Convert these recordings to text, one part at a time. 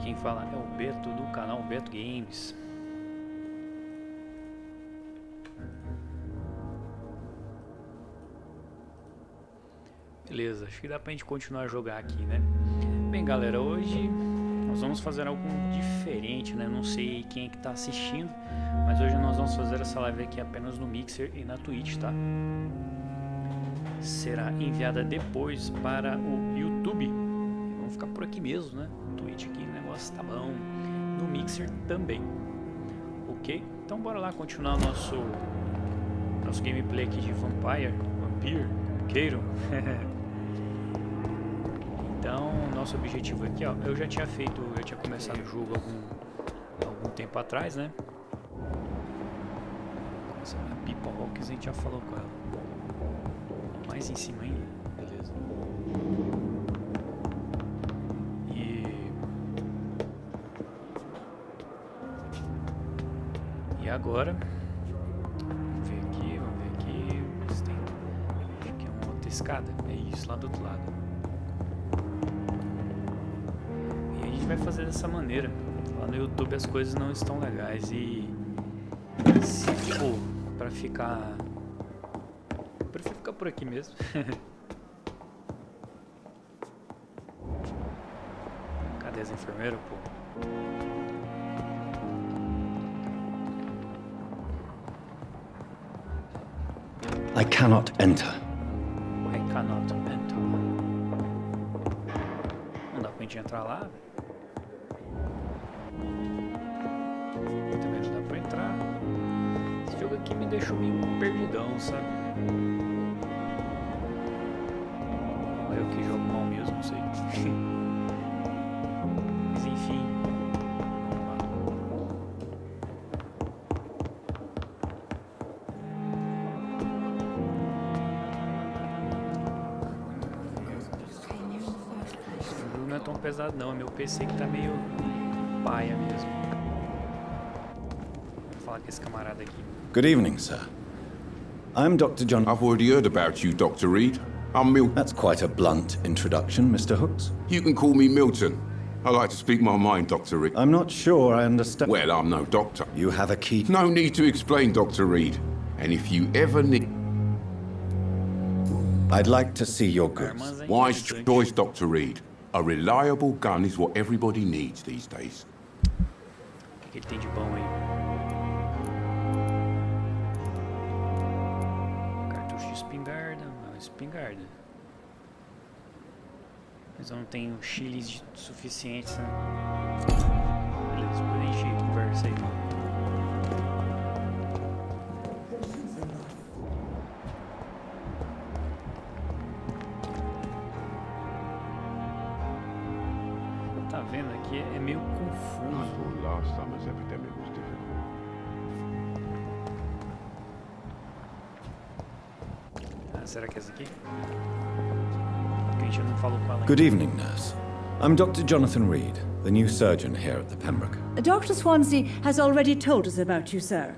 quem fala é o Beto do canal Beto Games. Beleza, acho que dá pra gente continuar a jogar aqui, né? Bem, galera, hoje nós vamos fazer algo diferente, né? Não sei quem é que tá assistindo, mas hoje nós vamos fazer essa live aqui apenas no Mixer e na Twitch, tá? Será enviada depois para o YouTube. Vamos ficar por aqui mesmo, né? Twitch aqui, o negócio tá bom. No Mixer também. Ok? Então bora lá continuar nosso gameplay aqui de Vampyr, como queiram. Então, nosso objetivo aqui, ó, eu já tinha começado o jogo algum tempo atrás, né? Essa Pipa Rocks a gente já falou com ela. Mais em cima ainda, beleza. E agora, vamos ver aqui. Tem, acho que é uma outra escada, é isso, lá do outro lado. E a gente vai fazer dessa maneira. Lá no YouTube as coisas não estão legais e se for pra ficar... Eu prefiro ficar por aqui mesmo. Cadê as enfermeiras, pô? I cannot enter. I cannot enter. Não dá pra gente entrar lá? Também não dá pra entrar. Esse jogo aqui me deixou meio perdidão, sabe? Eu que jogo mal mesmo, não sei. Mas enfim. O jogo não é tão pesado não, é meu PC que tá meio paia mesmo. Vou falar com esse camarada aqui. Good evening, sir. I'm Dr. John. I've already heard about you, Dr. Reed. I'm Milton. That's quite a blunt introduction, Mr. Hooks. You can call me Milton. I like to speak my mind, Dr. Reed. I'm not sure I understand. Well, I'm no doctor. You have a key. No need to explain, Dr. Reed. And if you ever need... I'd like to see your goods. Wise choice, Dr. Reed. A reliable gun is what everybody needs these days. O que ele tem de bom aí? Cartucho de espingarda. Não, espingarda. Mas eu não tenho chiles suficientes, né? Beleza, depois a gente conversa aí. Tá vendo aqui? É meio confuso. Last summer's epidemic was difficult. Ah, será que é essa aqui? Que a gente não falou com ela ainda. Good evening, nurse. I'm Dr. Jonathan Reed, the new surgeon here at the Pembroke. Dr. Swansea has already told us about you, sir.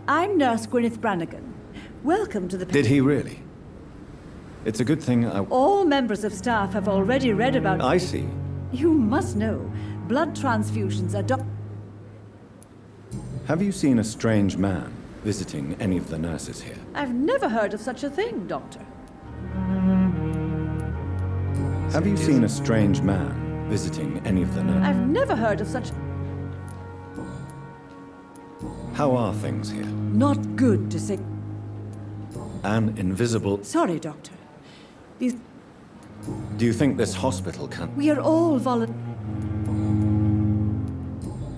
I'm Nurse Gwyneth Brannigan. Welcome to the... Did he really? It's a good thing All members of staff have already read about... I see. You must know, blood transfusions are... Have you seen a strange man visiting any of the nurses here? I've never heard of such a thing, Doctor. Have you seen a strange man visiting any of the nurses? I've never heard of such... How are things here? Not good to say... An invisible... Sorry, Doctor. These... Do you think this hospital can... We are all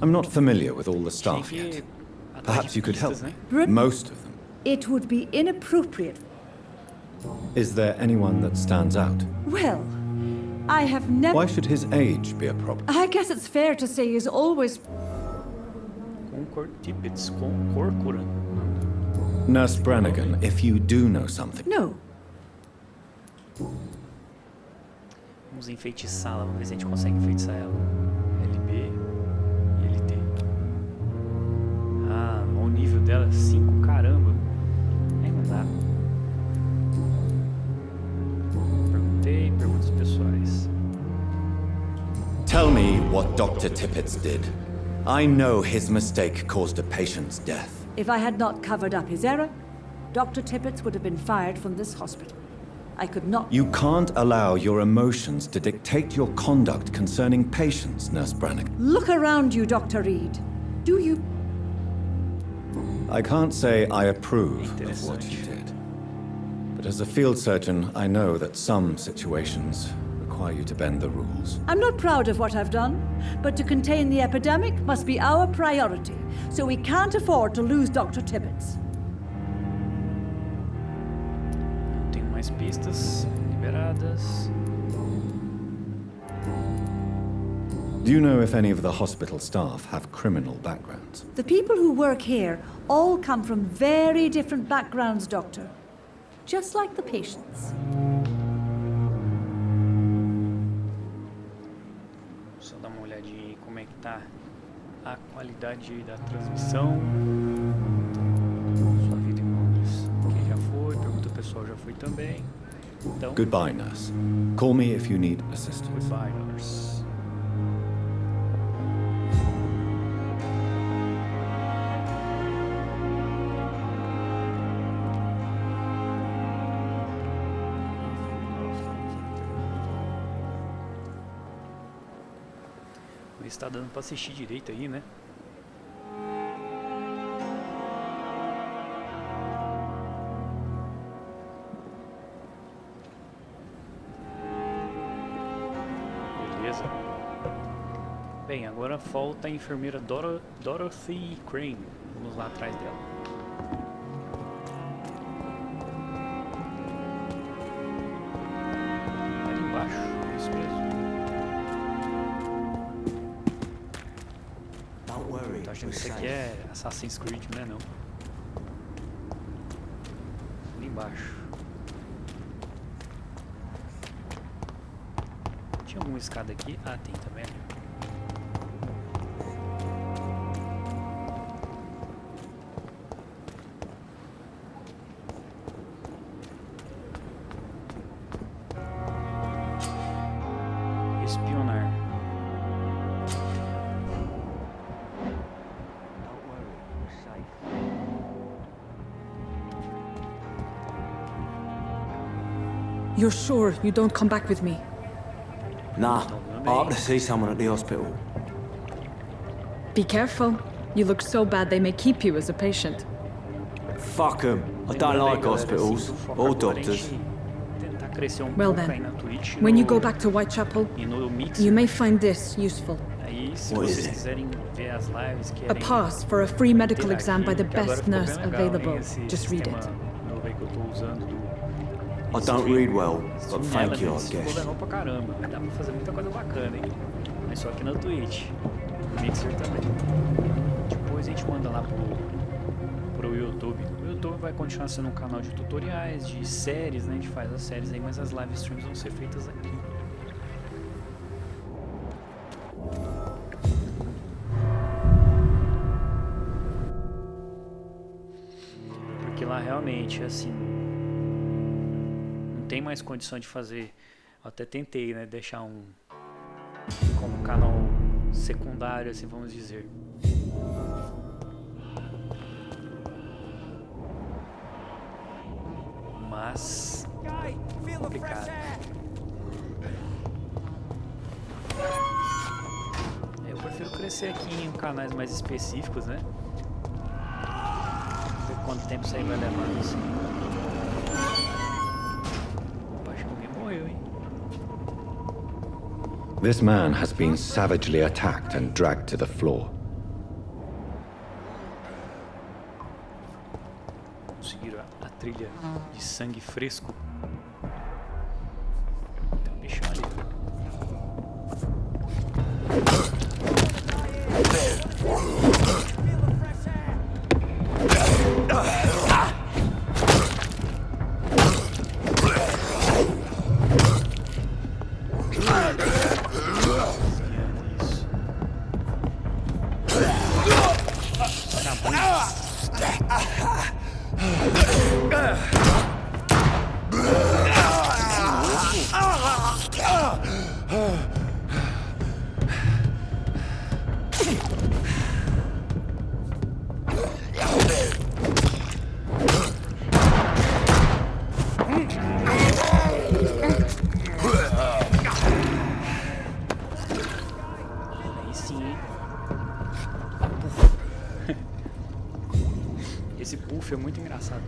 I'm not familiar with all the staff yet. Perhaps you could help me. Most of them. It would be inappropriate. Is there anyone that stands out? Well, I have never... Why should his age be a problem? I guess it's fair to say he's always... Corcura. Nurse Brannigan, if you do know something... No. Vamos enfeitiçá-la, vamos ver se a gente consegue enfeitiçar ela. LB e LT. Ah, o nível dela é 5, caramba. Aí não dá. Perguntas pessoais. Tell me what Dr. Tippett did. I know his mistake caused a patient's death. If I had not covered up his error, Dr. Tippett would have been fired from this hospital. I could not... You can't allow your emotions to dictate your conduct concerning patients, Nurse Brannigan. Look around you, Dr. Reed. Do you... I can't say I approve of what you did. But as a field surgeon, I know that some situations require you to bend the rules. I'm not proud of what I've done, but to contain the epidemic must be our priority, so we can't afford to lose Dr. Tippett. Não tenho mais pistas liberadas. Do you know if any of the hospital staff have criminal backgrounds? The people who work here all come from very different backgrounds, Doctor. Just like the patients. Só dar uma olhadinha aí como é que tá a qualidade aí da transmissão. Sua vida em Londres. Quem já foi? Pergunta pessoal já foi também. Então, Goodbye, nurse. Call me if you need assistance. goodbye, nurse. Está dando pra assistir direito aí, né? Beleza. Bem, agora falta a enfermeira Dorothy Crane. Vamos lá atrás dela. Ali embaixo, isso mesmo. Tô achando que isso aqui é Assassin's Creed, né? Não. Ali embaixo. Tinha alguma escada aqui? Ah, tem também. Espionar. You're sure you don't come back with me? Nah, I have to see someone at the hospital. Be careful. You look so bad they may keep you as a patient. Fuck them. I don't like hospitals or doctors. Well then, when you go back to Whitechapel, you may find this useful. What is it? A pass for a free medical exam by the best nurse available. Just read it. I don't read well, but thank you, I guess. Legal pra caramba, dá pra fazer muita coisa bacana, hein? Mas só aqui na Twitch, no Mixer também. Depois a gente manda lá pro YouTube. O YouTube vai continuar sendo um canal de tutoriais, de séries, né? A gente faz as séries aí, mas as live streams vão ser feitas aqui. Porque lá realmente, assim, tem mais condição de fazer. Eu até tentei, né, deixar como canal secundário, assim, vamos dizer. Mas complicado. Eu prefiro crescer aqui em canais mais específicos, né? Ver quanto tempo isso aí vai levar, assim. This man has been savagely attacked and dragged to the floor. Conseguiram a trilha de sangue fresco. Tem um bichão ali. puff é muito engraçado.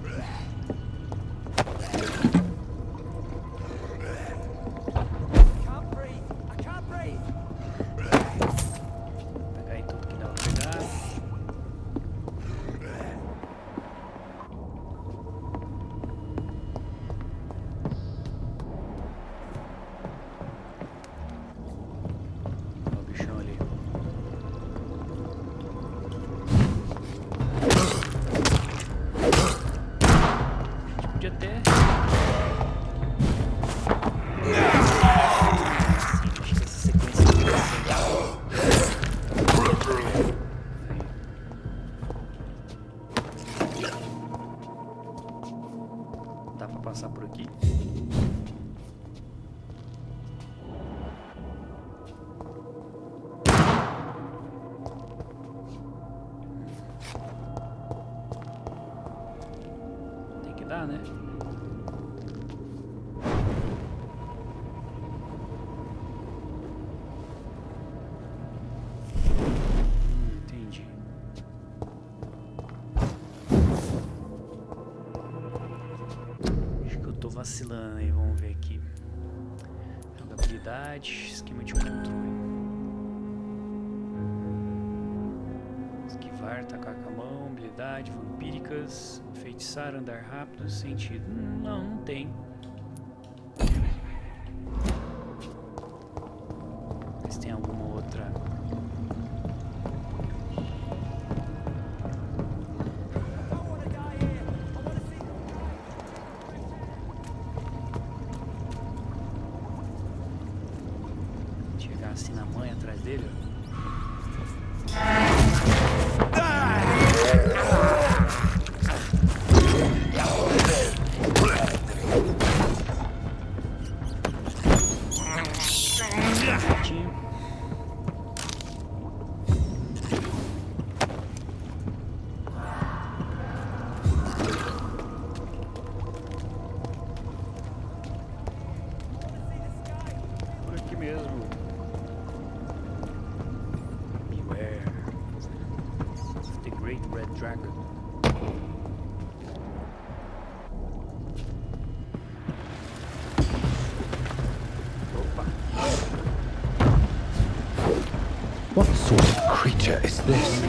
Pegar aí tudo que dá pra pegar. Olha o bichão ali. Podia até... Acho que essa sequência aqui vai ser legal. Dá pra passar por aqui? Tem que dar, né? Entendi. Acho que eu tô vacilando aí, vamos ver aqui. Jogabilidade, esquema de controle. Esquivar, atacar com a mão, habilidade, vampíricas, feitiçar, andar rápido, sentido. Não, não tem. Mas tem alguma outra. Chegar assim na mãe atrás dele, ó. Certinho. Por aqui mesmo. Beware of the Great Red Dragon. Opa. What sort of creature is this?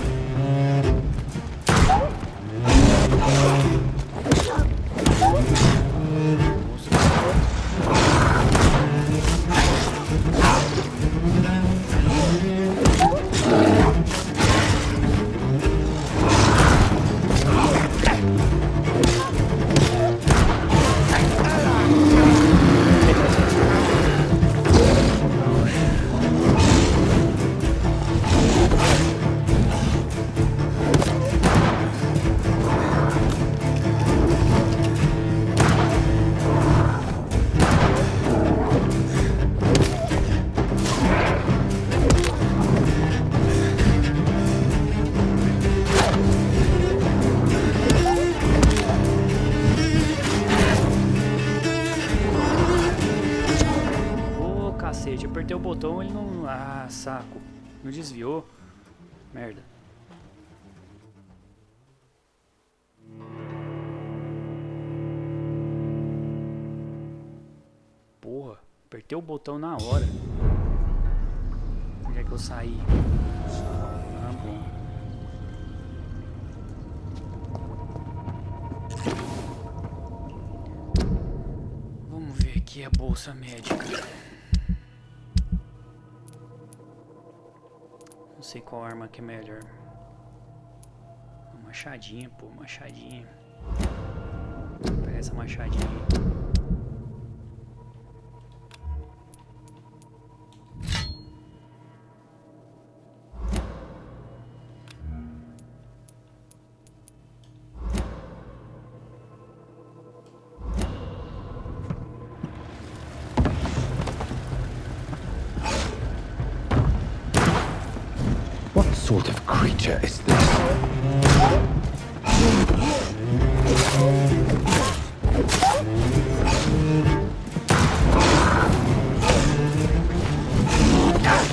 Cacete, apertei o botão, ele não... Ah, saco. Não desviou. Merda. Porra, apertei o botão na hora. Onde é que eu saí? Ah, bom. Vamos ver aqui a bolsa médica. Não sei qual arma que é melhor. Uma machadinha, pô, machadinha. Pega essa machadinha aí. What sort of creature is this?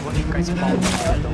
Vou ficar spawnando.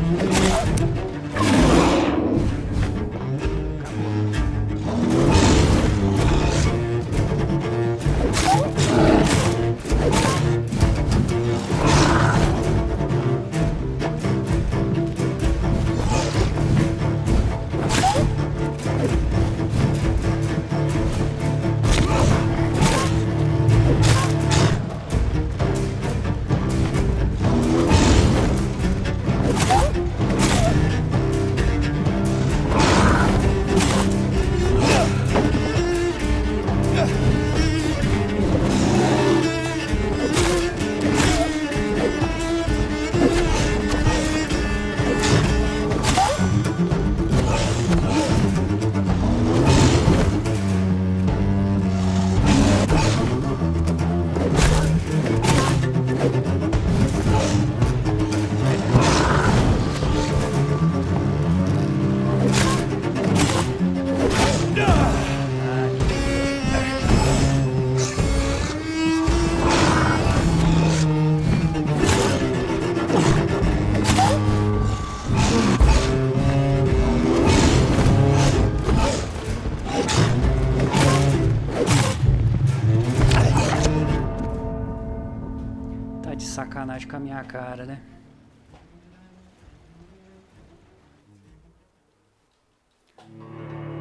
Tá de sacanagem com a minha cara, né?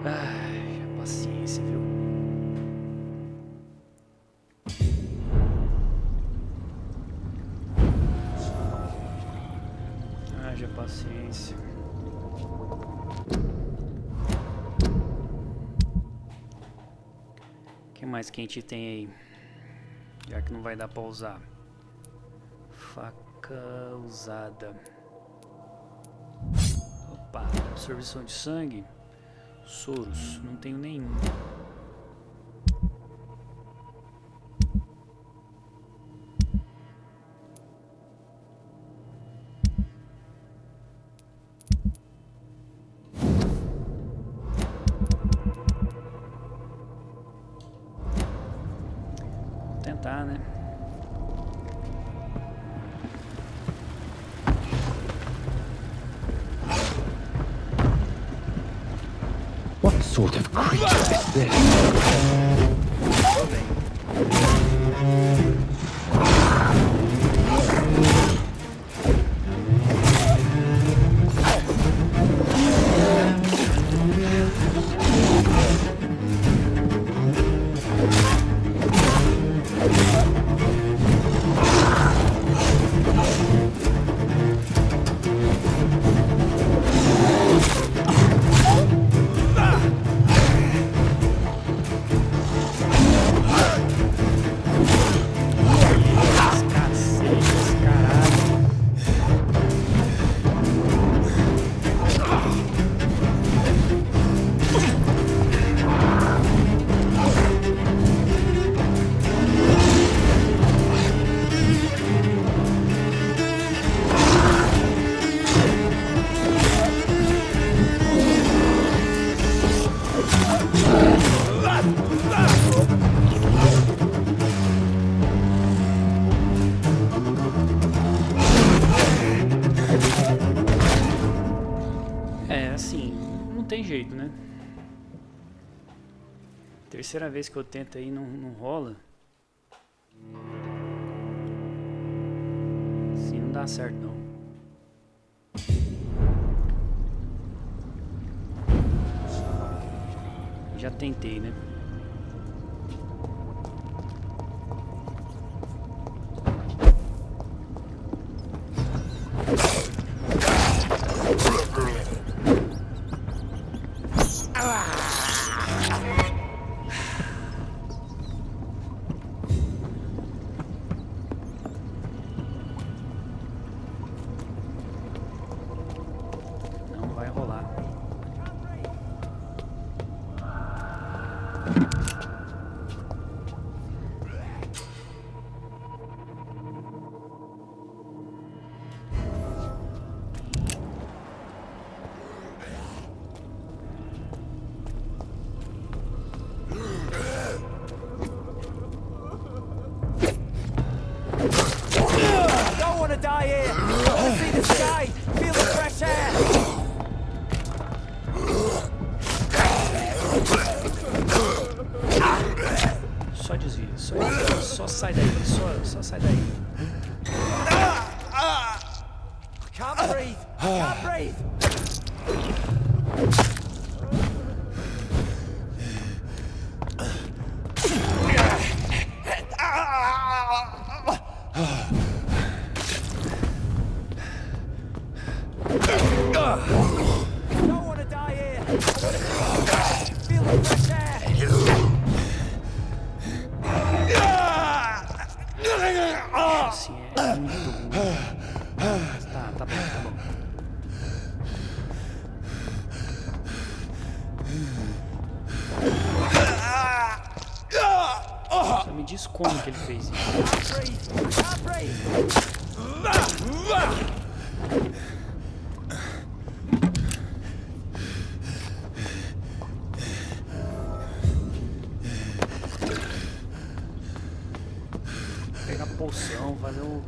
Ai, paciência, viu? Haja paciência. O que mais que a gente tem aí? Já que não vai dar pra usar. Faca usada. Opa, absorção de sangue. Soros, não tenho nenhum. Vou tentar, né? What sort of creature is this? Tem jeito, né? Terceira vez que eu tento aí não rola. Assim não dá certo não. Já tentei, né? Só sai daí, só sai daí. Can't breathe. Can't breathe. Don't want to die here. Feel the fresh air. Assim é muito ruim. Tá bom, tá bom. Só me diz como que ele fez isso. Pegar poção, fazer o...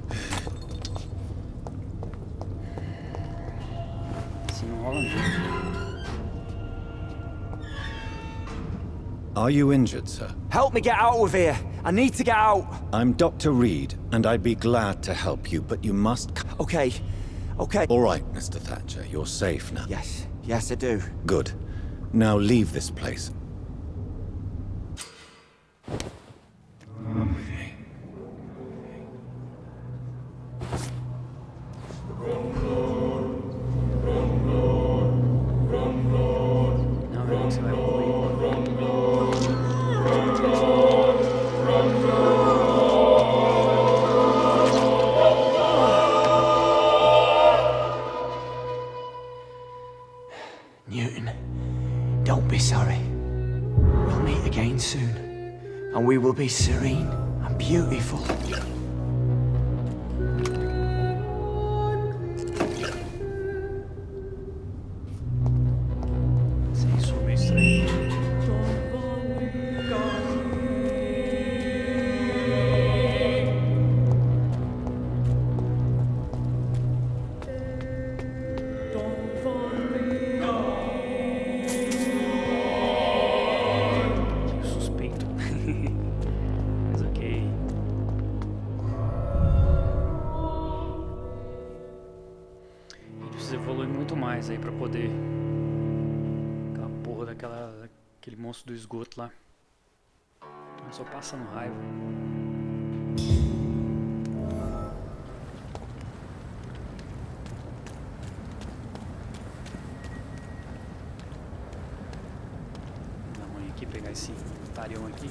Assim não rola mesmo. Are you injured, sir? Help me get out of here. I need to get out. I'm Dr. Reed, and I'd be glad to help you, but you must... Okay. All right, Mr. Thatcher, you're safe now. Yes, I do. Good. Now leave this place. Newton, don't be sorry. We'll meet again soon, and we will be serene and beautiful. Aí pra poder aquela porra daquele monstro do esgoto lá. Só passando raiva. Vou dar uma aqui, pegar esse tarião aqui.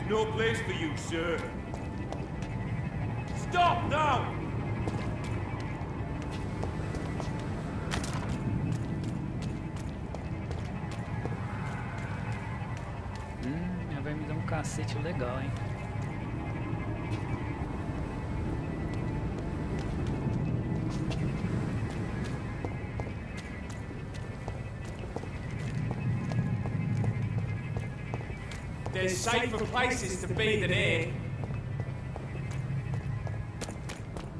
No place for you, sir. Stop now! Vai me dar um cacete legal, hein? There's safer places to be than here.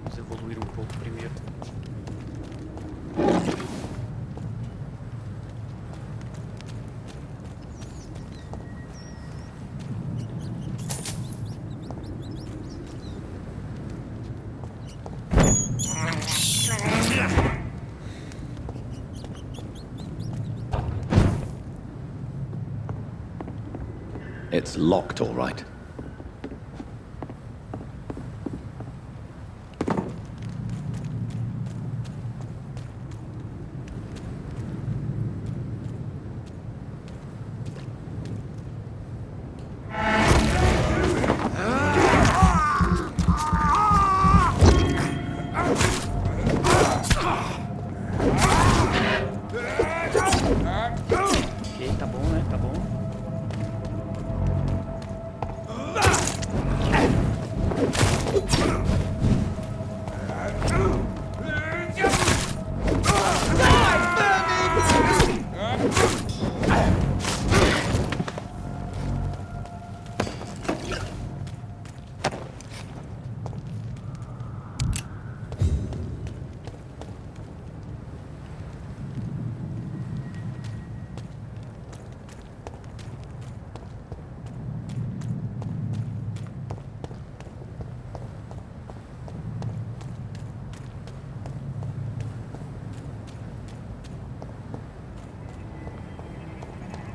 Vamos evoluir um pouco primeiro. It's locked, all right. Ok, tá bom, né? Tá bom.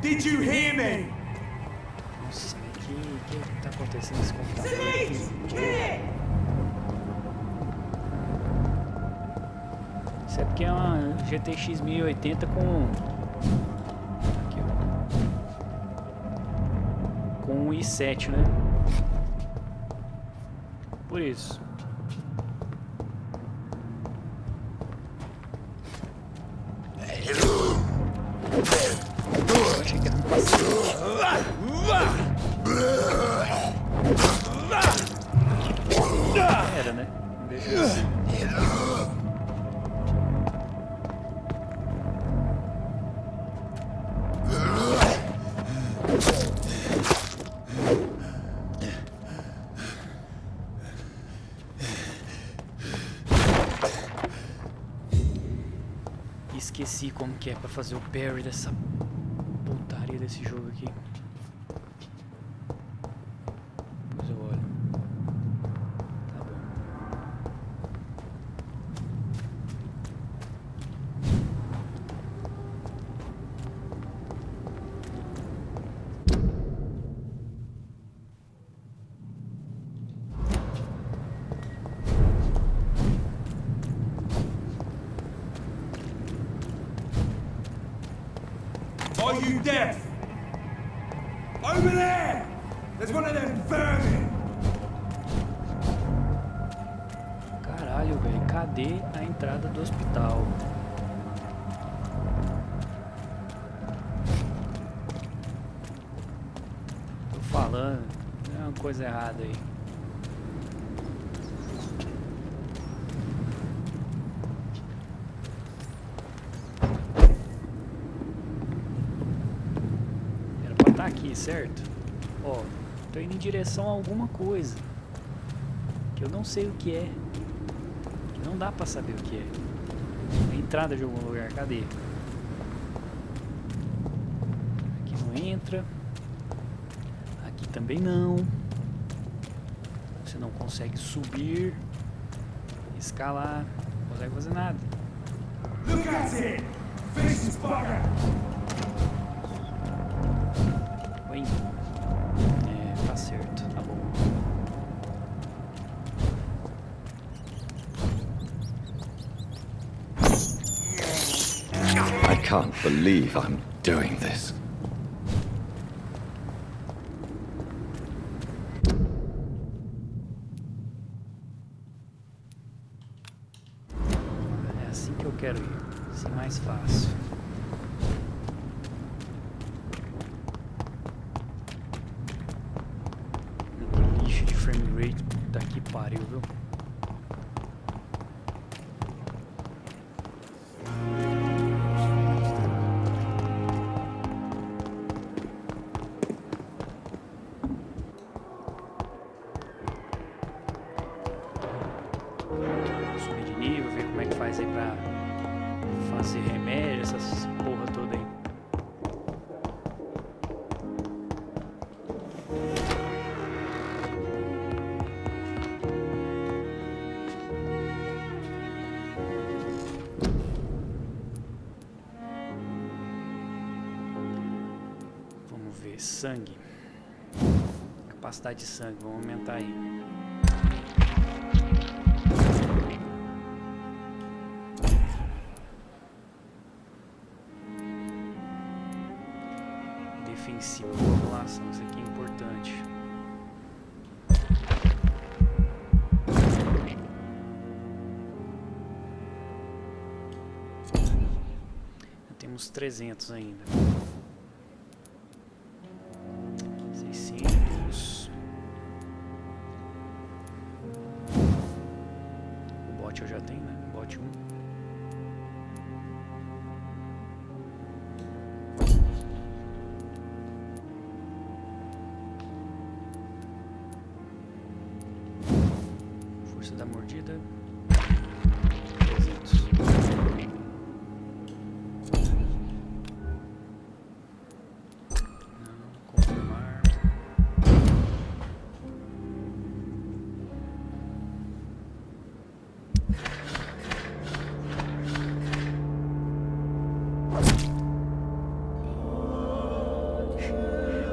Did you hear me? Nossa, o que tá acontecendo nesse computador? Isso é porque é uma GTX 1080 com... Aqui, ó. Com um i7, né? Por isso. Era, né? Deixa eu ver. esqueci como que é pra fazer o parry dessa putaria desse jogo aqui. Depois eu olho. Tá bom. Are you deaf? Over there! There's one of them vermin! Caralho, velho. Cadê a entrada do hospital? Tô falando. Tem uma coisa errada aí. Aqui, certo? Ó, tô indo em direção a alguma coisa que eu não sei o que é, que não dá pra saber o que é. A entrada de algum lugar, cadê? Aqui não entra, aqui também não. Você não consegue subir, escalar, não consegue fazer nada. Look at it! Finish this bugger! É, tá certo, tá bom. I can't believe I'm doing this. É assim que eu quero ir, assim mais fácil. Frame rate, puta que pariu, viu? Subir de nível, ver como é que faz aí pra fazer remédio, essas porra toda aí. Sangue. Capacidade de sangue, vamos aumentar aí. Defensivo, formulação, isso aqui é importante. Temos 300 ainda. 600. O bot eu já tenho, né? Bot 1. Força da mordida. 300.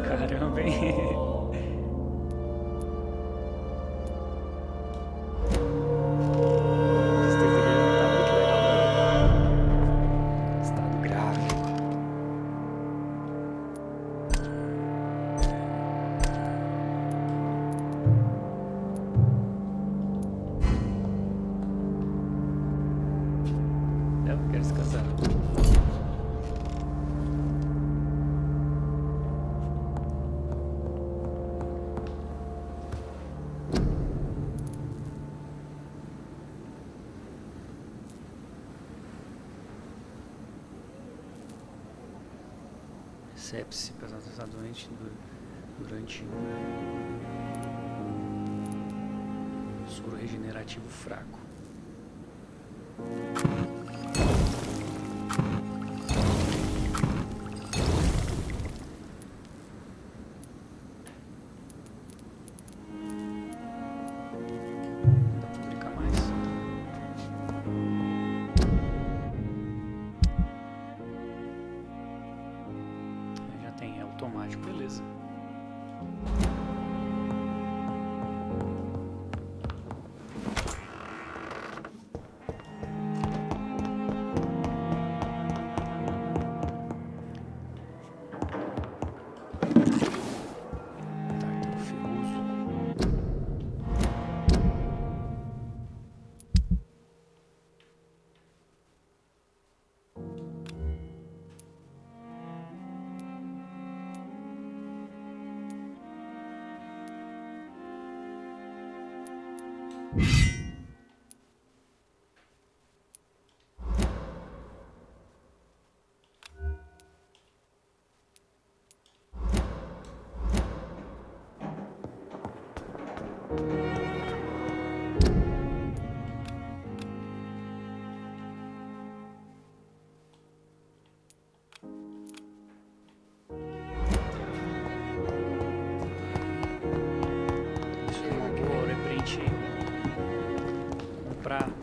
Caramba, hein? Sepse, pesado está doente durante soro regenerativo fraco. automático, beleza.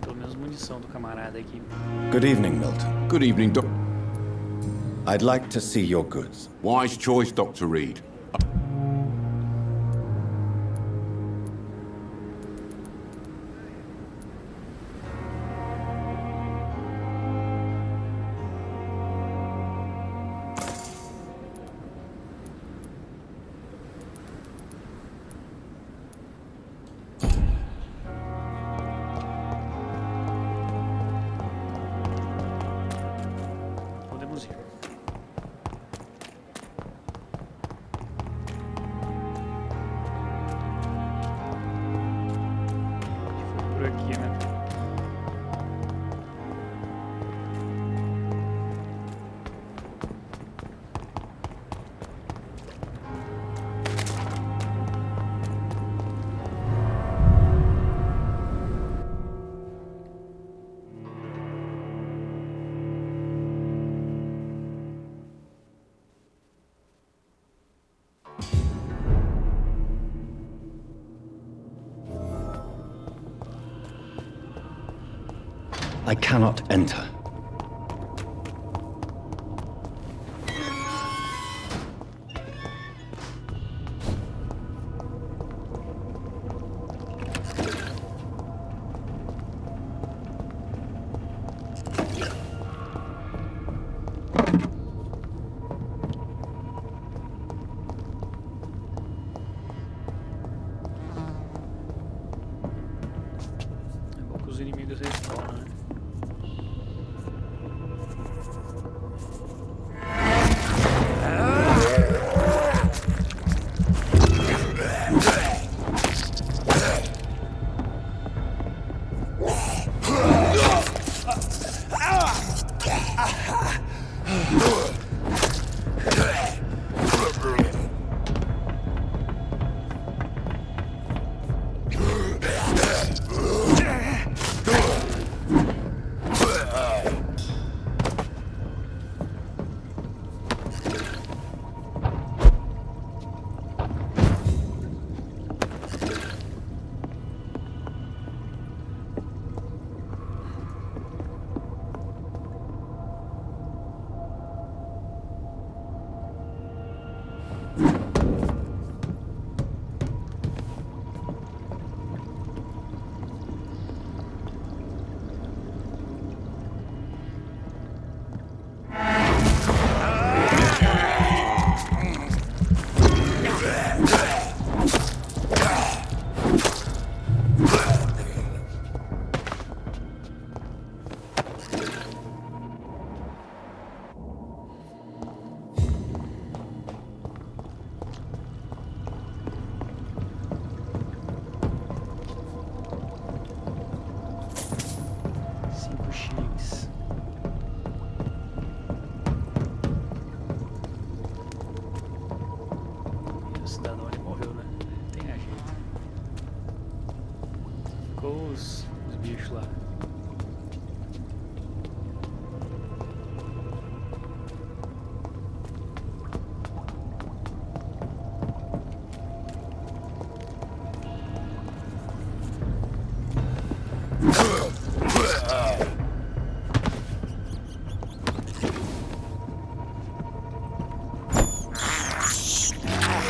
Pelo menos munição do camarada aqui. Good evening, Milton. Good evening, Doc. I'd like to see your goods. Wise choice, Dr. Reed. I cannot enter. É bom que os inimigos respawnam, né? Os bichos lá.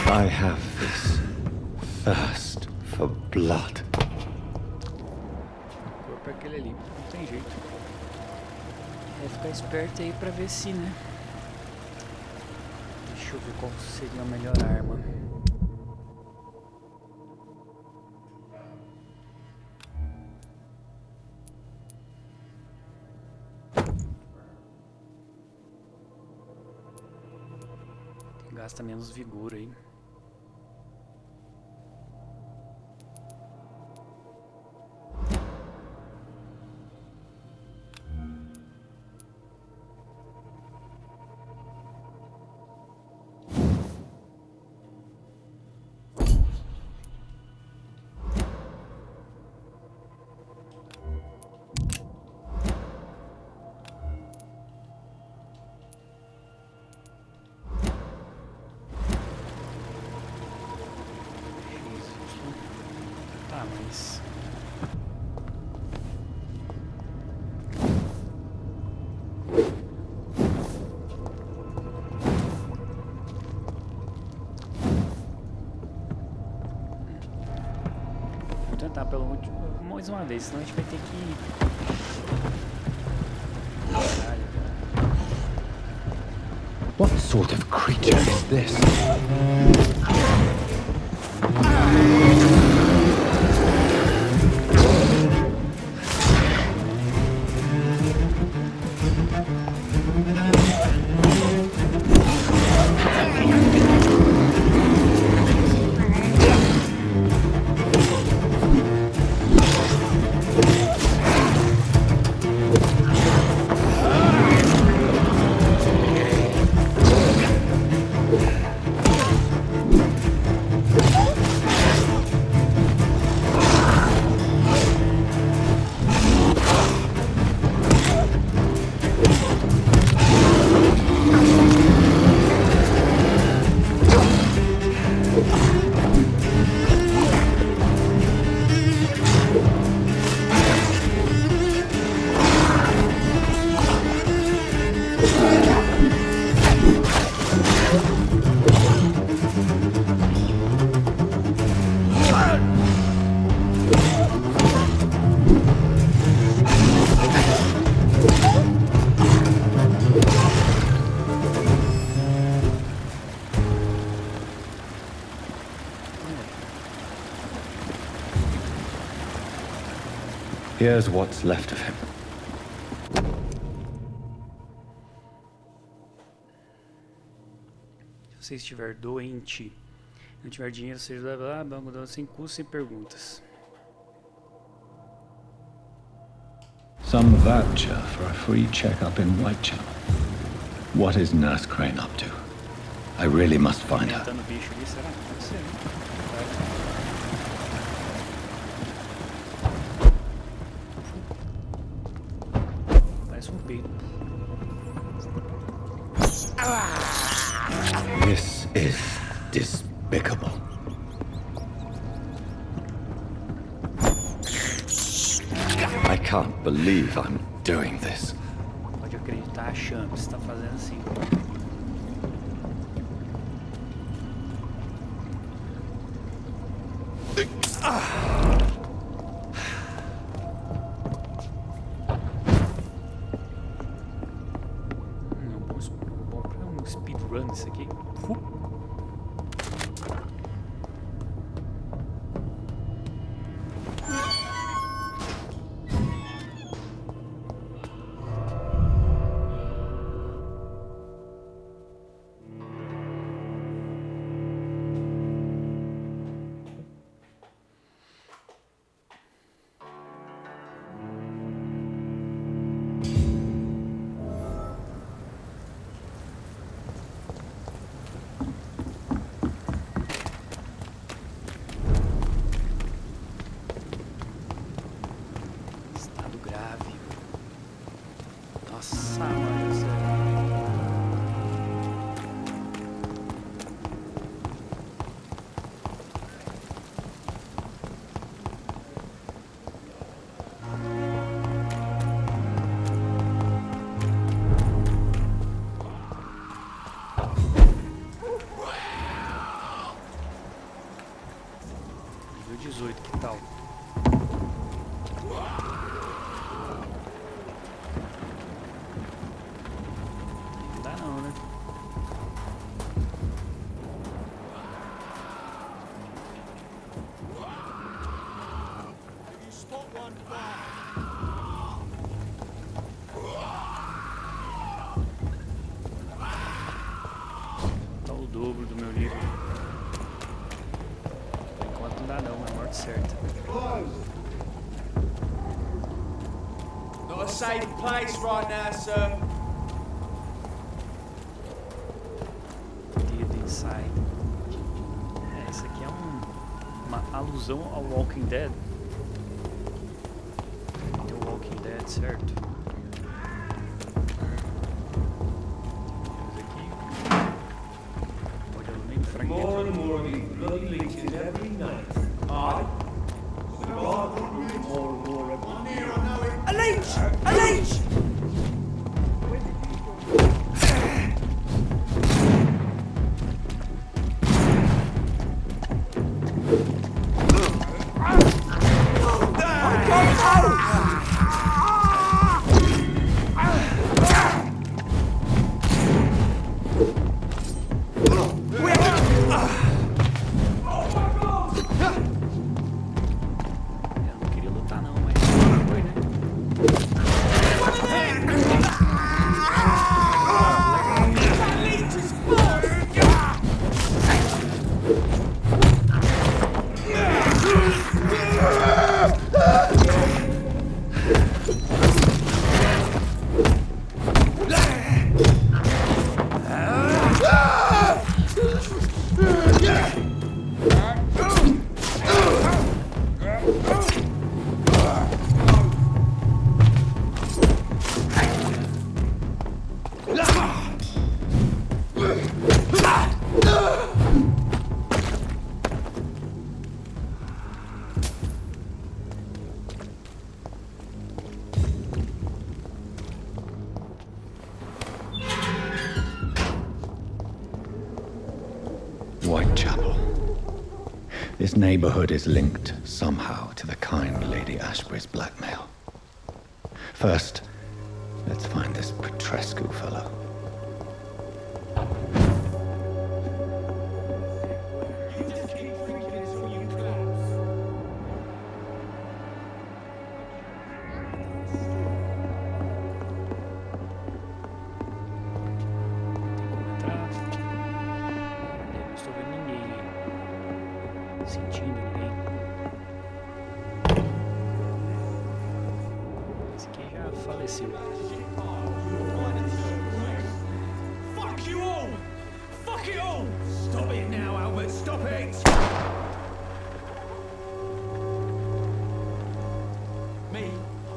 I have this thirst for blood. O corpo é aquele ali, não tem jeito. É ficar esperto aí pra ver se, né? Deixa eu ver qual seria a melhor arma. Gasta menos vigor aí. Tá, mas... Vou tentar pelo último... mais uma vez, senão a gente vai ter que... Caralho, cara. What sort of creature is this? Here's what's left of him. Se você estiver doente, não tiver dinheiro, seja lá, banco sem custo, sem perguntas. Some voucher for a free checkup in Whitechapel. What is Nurse Crane up to? I really must find her. Bicho ali, será? Pode ser, né? Parece um peito. This is despicable. I can't believe I'm doing this. Pode acreditar, achando que você tá fazendo assim. Bom pra um speedrun isso aqui. Nível 18, que tal? Não dá não, né? Tá o dobro do meu nível. Enquanto não dá não, é a morte certa. Not a safe place right now, sir. Dead Inside. É, isso aqui é uma alusão ao Walking Dead. Tem o Walking Dead, certo? Temos aqui. Pode ir meio fragmento. More and more of these bloody leeches every night. Aye. A leech! A leech! Eu não queria lutar não, mas foi, né? Whitechapel. This neighborhood is linked somehow to the kind Lady Ashbury's blackmail. First, let's find this Petrescu fellow. Sentindo ninguém. Esse aqui já faleceu. Fuck you all! Fuck it all! Stop it now, Albert! Stop it! Me?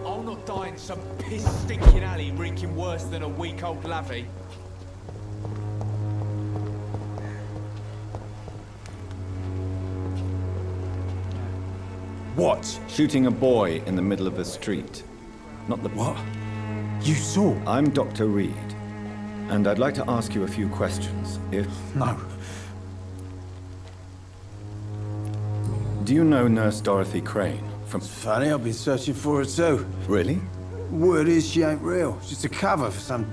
I'll not die in some piss-stinking alley reeking worse than a week-old lavvy. What? Shooting a boy in the middle of the street. Not the... What? You saw? I'm Dr. Reed, and I'd like to ask you a few questions, if... No. Do you know Nurse Dorothy Crane from... Funny, I've been searching for her too. Really? Word is she ain't real. It's just a cover for some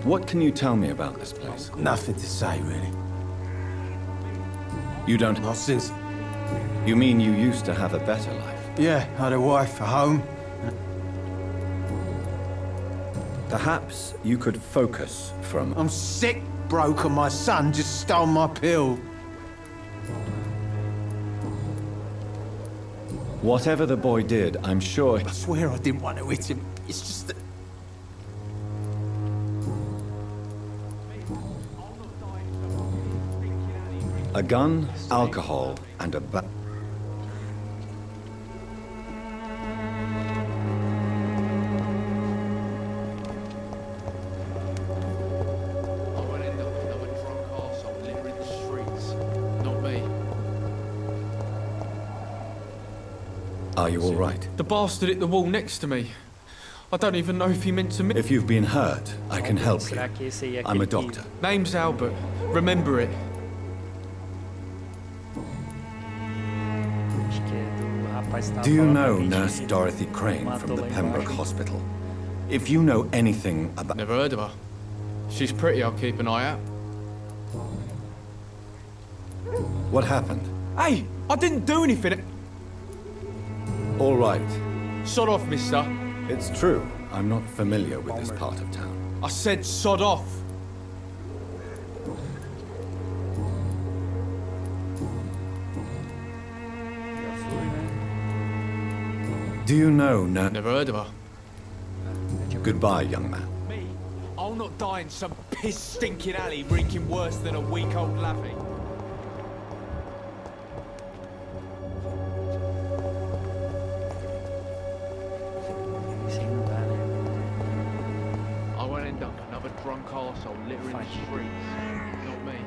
What can you tell me about this place? Nothing to say, really. You don't... Not since... You mean you used to have a better life? Yeah, I had a wife, a home. Perhaps you could focus from... I'm sick, broke, and my son just stole my pill. Whatever the boy did, I'm sure... I swear I didn't want to hit him. It's just that... A gun, alcohol, and a bat... Are you all right? The bastard hit the wall next to me. I don't even know if he meant to... If you've been hurt, I can help you. I'm a doctor. Name's Albert. Remember it. Do you know Nurse Dorothy Crane from the Pembroke Hospital? If you know anything about... Never heard of her. She's pretty, I'll keep an eye out. What happened? Hey, I didn't do anything. All right. Sod off, mister. It's true. I'm not familiar with this part of town. I said sod off. Do you know Never heard of her. Goodbye, young man. Me? I'll not die in some piss-stinking alley reeking worse than a week-old lavvy. I won't end up another drunk arsehole littering the streets. Not me.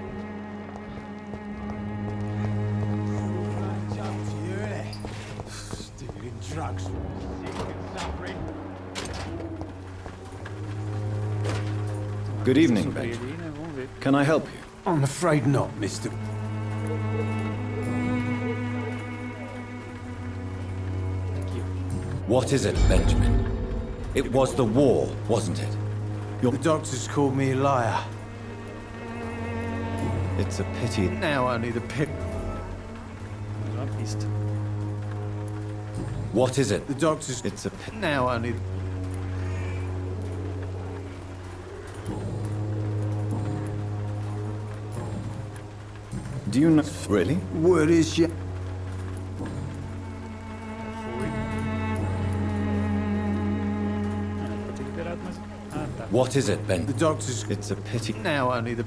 Stealing drugs. Good evening, Beto. Can I help you? I'm afraid not, Mr. What is it, Benjamin? It was the war, wasn't it? The doctors called me a liar. It's a pity. Now only the pip. What is it? The doctors. It's a pity. Now only. Do you know? Really? Word is you. What is it, Ben? The doctors. It's a pity. Now only the.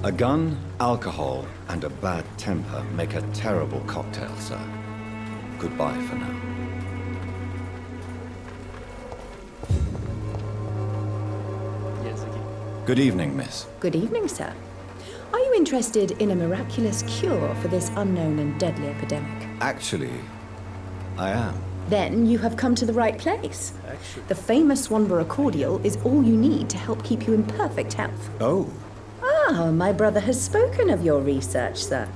A gun, alcohol, and a bad temper make a terrible cocktail, sir. Goodbye for now. Good evening, miss. Good evening, sir. Are you interested in a miraculous cure for this unknown and deadly epidemic? Actually, I am. Then you have come to the right place. The famous Swanborough cordial is all you need to help keep you in perfect health. Oh. Ah, my brother has spoken of your research, sir.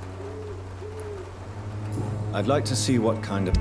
I'd like to see what kind of...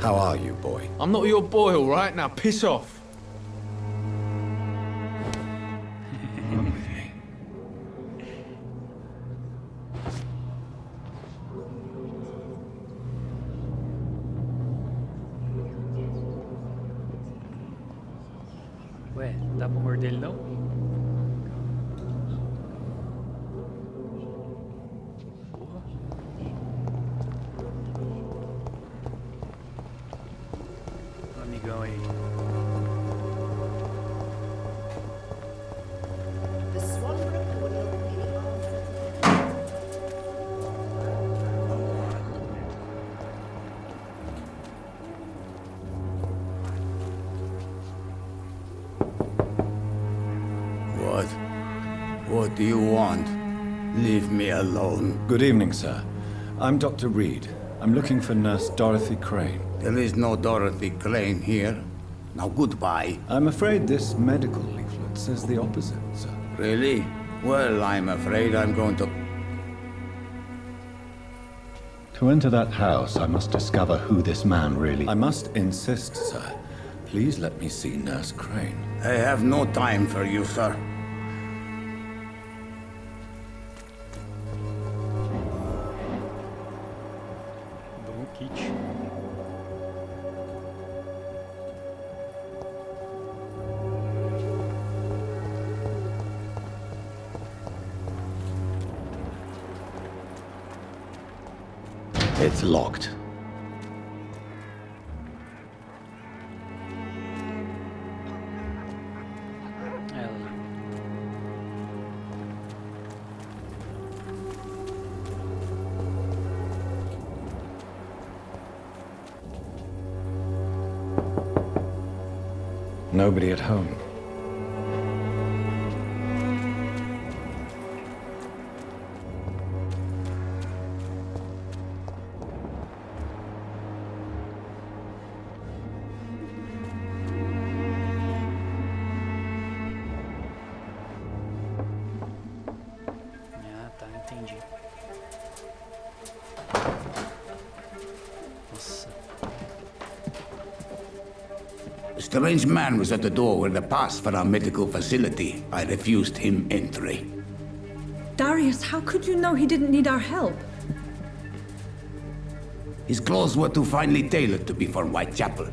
How are you, boy? I'm not your boy, all right? Now piss off. Ué, não dá pra morder ele não? Porra. Amigão aí. What do you want? Leave me alone. Good evening, sir. I'm Dr. Reed. I'm looking for Nurse Dorothy Crane. There is no Dorothy Crane here. Now goodbye. I'm afraid this medical leaflet says the opposite, sir. Really? Well, I'm afraid I'm going to... To enter that house, I must discover who this man really... I must insist, sir. Please let me see Nurse Crane. I have no time for you, sir. It's locked. nobody at home. Ah, tá, entendi. Nossa. A strange man was at the door with a pass for our medical facility. I refused him entry. Darius, how could you know he didn't need our help? His clothes were too finely tailored to be for Whitechapel.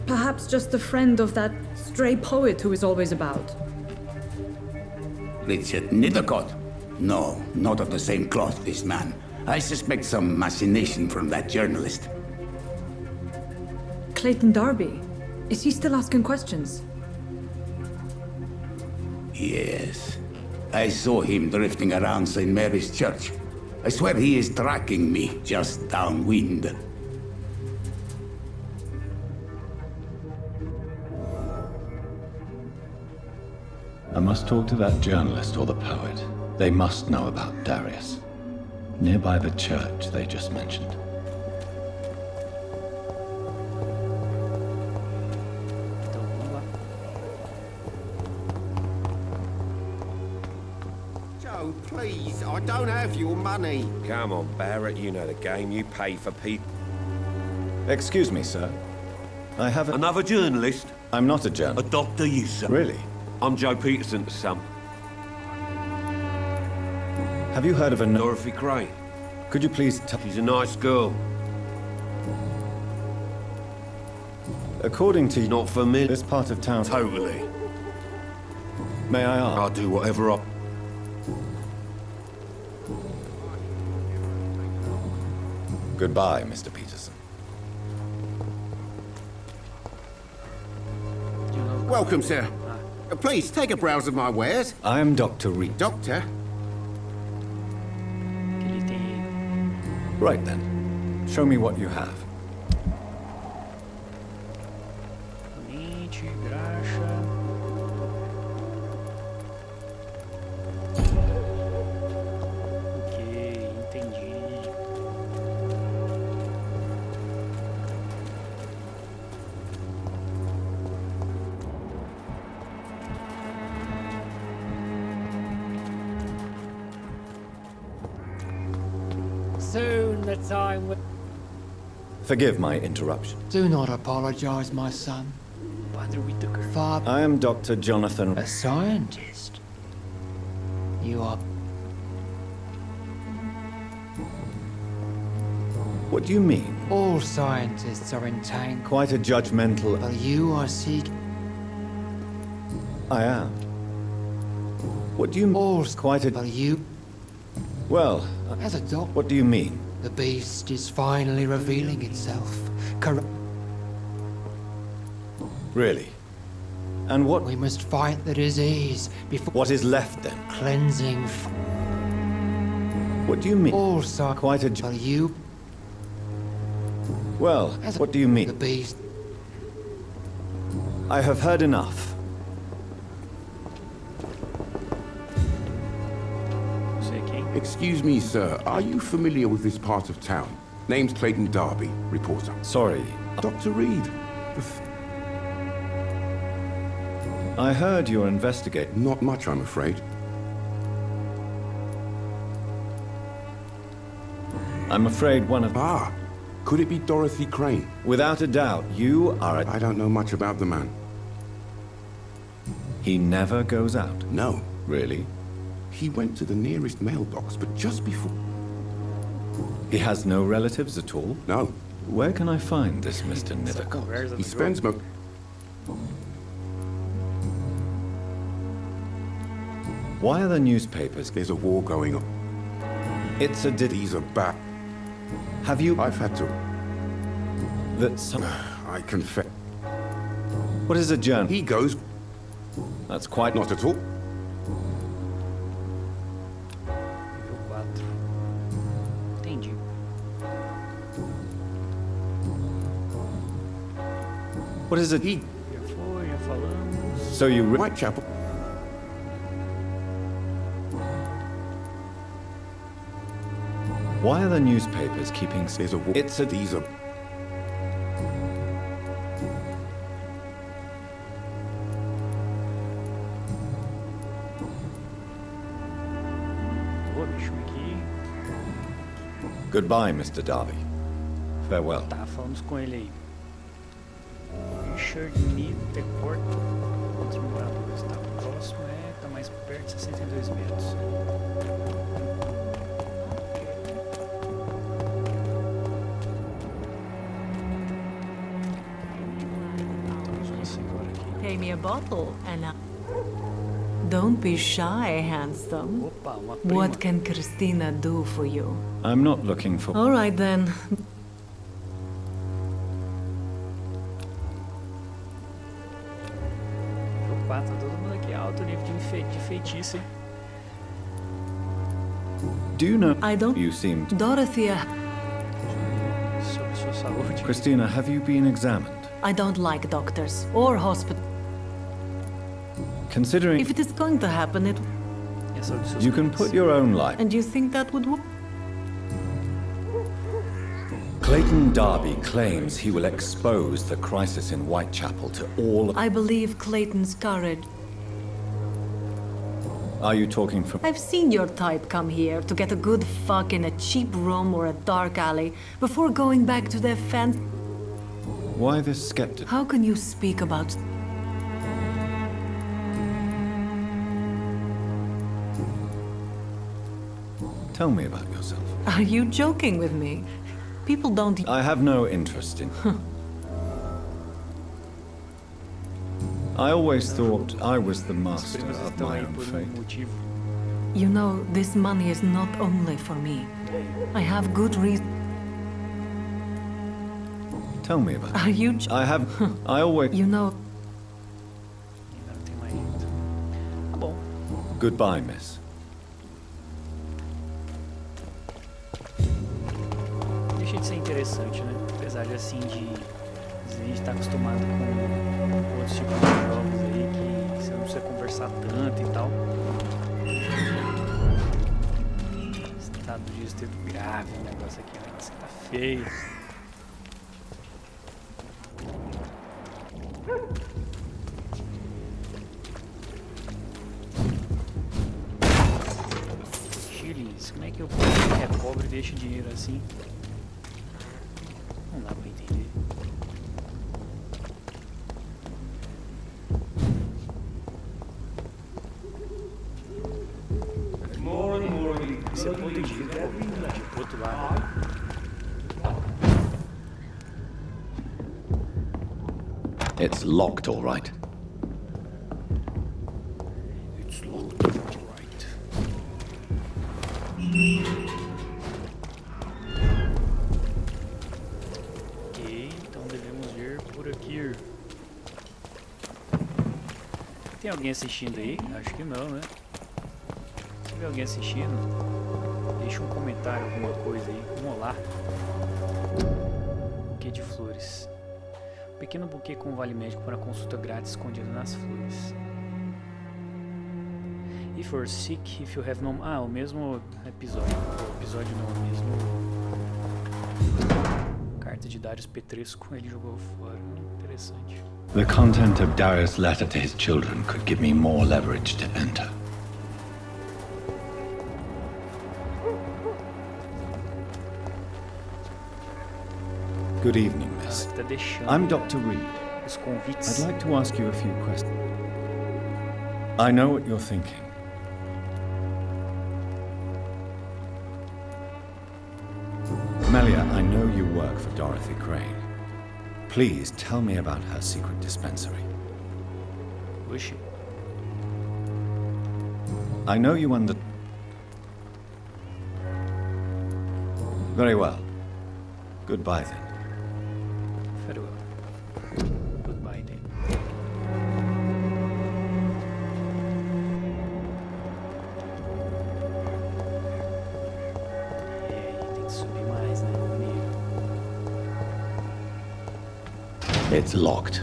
Perhaps just a friend of that stray poet who is always about. Richard Nethercott? No, not of the same cloth, this man. I suspect some machination from that journalist. Clayton Darby. Is he still asking questions? Yes. I saw him drifting around St. Mary's Church. I swear he is tracking me just downwind. I must talk to that journalist or the poet. They must know about Darius. Nearby the church they just mentioned. Joe, please, I don't have your money. Come on, Barrett, you know the game. You pay for people. Excuse me, sir. I have a... Another journalist? I'm not a journalist. A doctor, you sir. Really? I'm Joe Peterson's son. Have you heard of a... Dorothy Crane. Could you please tell... She's a nice girl. According to... Not familiar. This part of town... Totally. May I ask? I'll do whatever I... Goodbye, Mr. Peterson. Welcome, sir. Please, take a browse of my wares. I am Dr. Reed. Doctor? Right then. Show me what you have. Soon the time will... Forgive my interruption. Do not apologize, my son. Father... I am Dr. Jonathan... A scientist? You are... What do you mean? All scientists are entangled. Quite a judgmental... But you are seeking... I am. What do you mean? All... Quite a... But you... Well... As a doctor... What do you mean? The beast is finally revealing itself. Really? And what... We must fight the disease before... What is left then? Cleansing... What do you mean? Also... Quite a... But you... Well, what do you mean? The beast... I have heard enough. Excuse me, sir. Are you familiar with this part of town? Name's Clayton Darby, reporter. Sorry. Dr. Reed. I heard you're investigating. Not much, I'm afraid. I'm afraid one of... Ah, could it be Dorothy Crane? Without a doubt, you are a... I don't know much about the man. He never goes out? No. Really? He went to the nearest mailbox, but just before... He has no relatives at all? No. Where can I find this Mr. Nethercott? He spends most... Why are the newspapers... There's a war going on. It's a... These are bad. Have you... I've had to... That some... I confess... What is a journal? He goes... That's quite... Not at all. Entendi. What is it? So you... Whitechapel. Why are the newspapers keeping... There's a... It's a... These are... Goodbye, Mr. Darby. Farewell. Tá, falamos com ele aí. Richard Nittecourt. Quantos moradores? Tá próximo, tá mais perto, 62 metros. Temos uma senhora aqui. Pay me a bottle and don't be shy, handsome. Opa, uma prima. What can Christina do for you? I'm not looking for... All right, then. Opa, tá todo mundo aqui alto nível de feitiço, hein? Do you know... I don't... You seem... Dorothea... Sobre sua saúde. Christina, have you been examined? I don't like doctors or hospitals. Considering... If it is going to happen, it... You can put your own life... And you think that would work? Clayton Darby claims he will expose the crisis in Whitechapel to all... I believe Clayton's courage. Are you talking from... I've seen your type come here to get a good fuck in a cheap room or a dark alley before going back to their fans. Why this skeptic? How can you speak about... Tell me about yourself. Are you joking with me? People don't... I have no interest in... I always thought I was the master of my own fate. You know, this money is not only for me. I have good reason... Tell me about it. Are you... I have... I always... You know... Goodbye, miss. Deixa de ser interessante, né? Apesar de assim de a gente tá acostumado com outros tipos de jogos aí que você não precisa conversar tanto e tal. Estado de estado grave, o negócio aqui tá feio. Como é que eu povo é pobre e deixa dinheiro assim? Não dá pra entender. Esse é ponto de pro outro lado. It's locked, all right. It's locked, all right. Ok, então devemos ver por aqui. Tem alguém assistindo aí? Acho que não, né? Se tiver alguém assistindo, deixa um comentário, alguma coisa aí. Um olá. Buquê de flores. Pequeno buquê com vale médico para consulta grátis escondido nas flores. If you're sick, if you have no... Ah, o mesmo episódio. O episódio não, o mesmo... Carta de Darius Petrescu, ele jogou fora. Interessante. The content of Darius' letter to his children could give me more leverage to enter. Good evening, miss. I'm Dr. Reed. I'd like to ask you a few questions. I know what you're thinking. Melia, I know you work for Dorothy Crane. Please tell me about her secret dispensary. Was she? I know you Very well. Goodbye then. Very well. Goodbye then. Tem que subir mais, né? It's locked.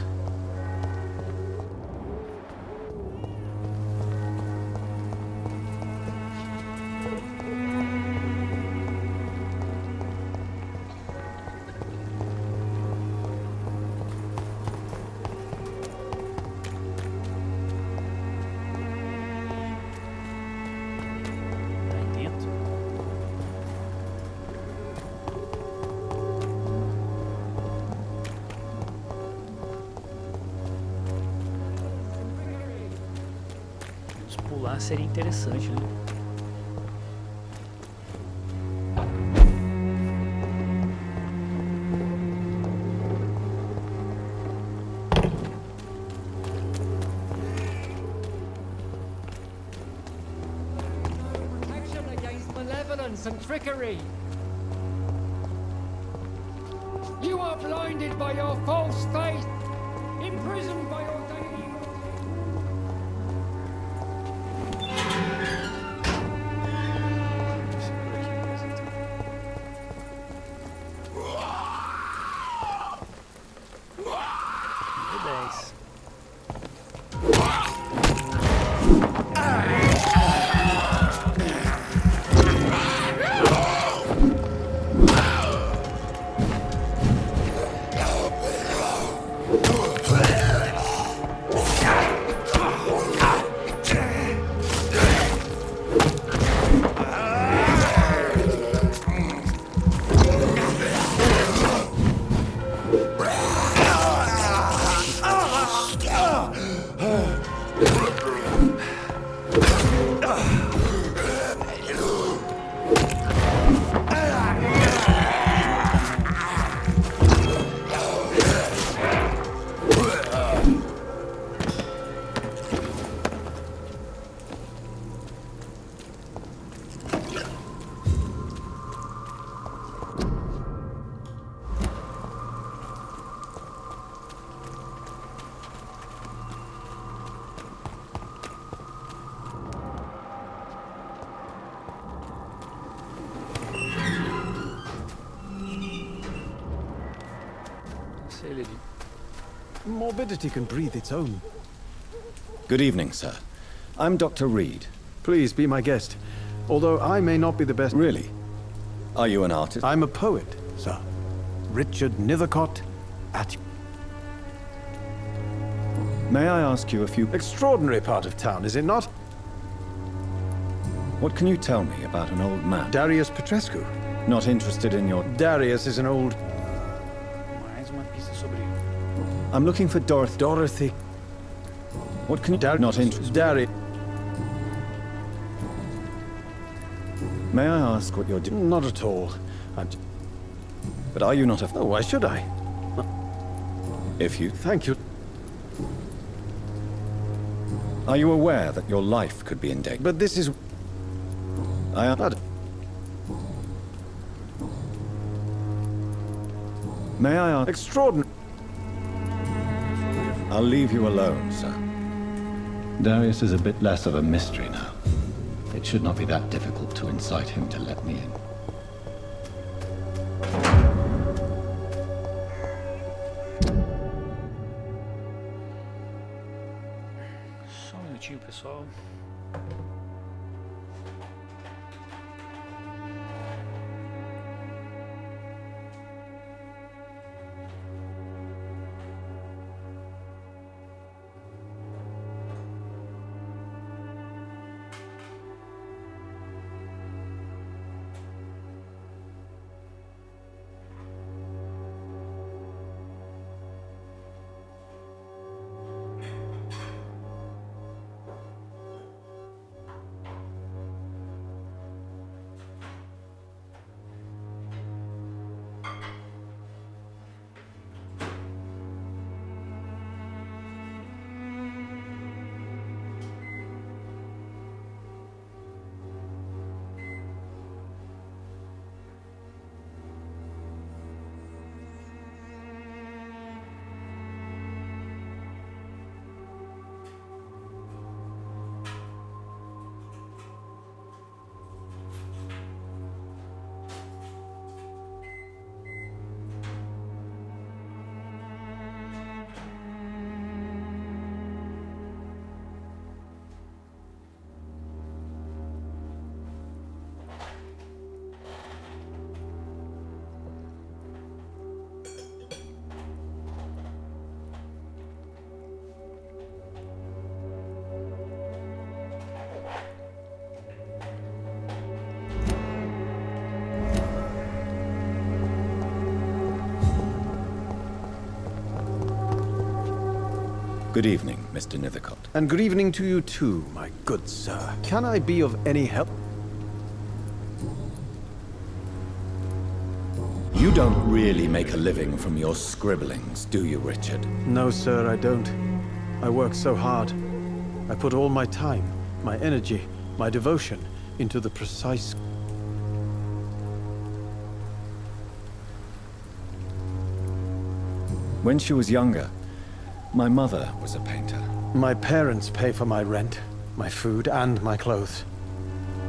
lá seria interessante, né? Protection against malevolence and trickery. You are blinded by your false faith, imprisoned by your daily... Morbidity can breathe its own. Good evening, sir. I'm Dr. Reed. Please be my guest. Although I may not be the best... Really? Are you an artist? I'm a poet, sir. Richard Nethercott at... May I ask you a few... Extraordinary part of town, is it not? What can you tell me about an old man? Darius Petrescu. Not interested in your... Darius is an old... Mais uma pista sobre... I'm looking for Dorothy. What can you... Not interested. Darius... May I ask what you're doing? Not at all. But are you not a... Oh, why should I? If you... Thank you. Are you aware that your life could be in danger? But this is... May I ask... Extraordinary... I'll leave you alone, sir. Darius is a bit less of a mystery now. It should not be that difficult to incite him to let me in. Só um minutinho, pessoal. Good evening, Mr. Nithercott. And good evening to you too, my good sir. Can I be of any help? You don't really make a living from your scribblings, do you, Richard? No, sir, I don't. I work so hard. I put all my time, my energy, my devotion into the precise... When she was younger, my mother was a painter. My parents pay for my rent, my food, and my clothes.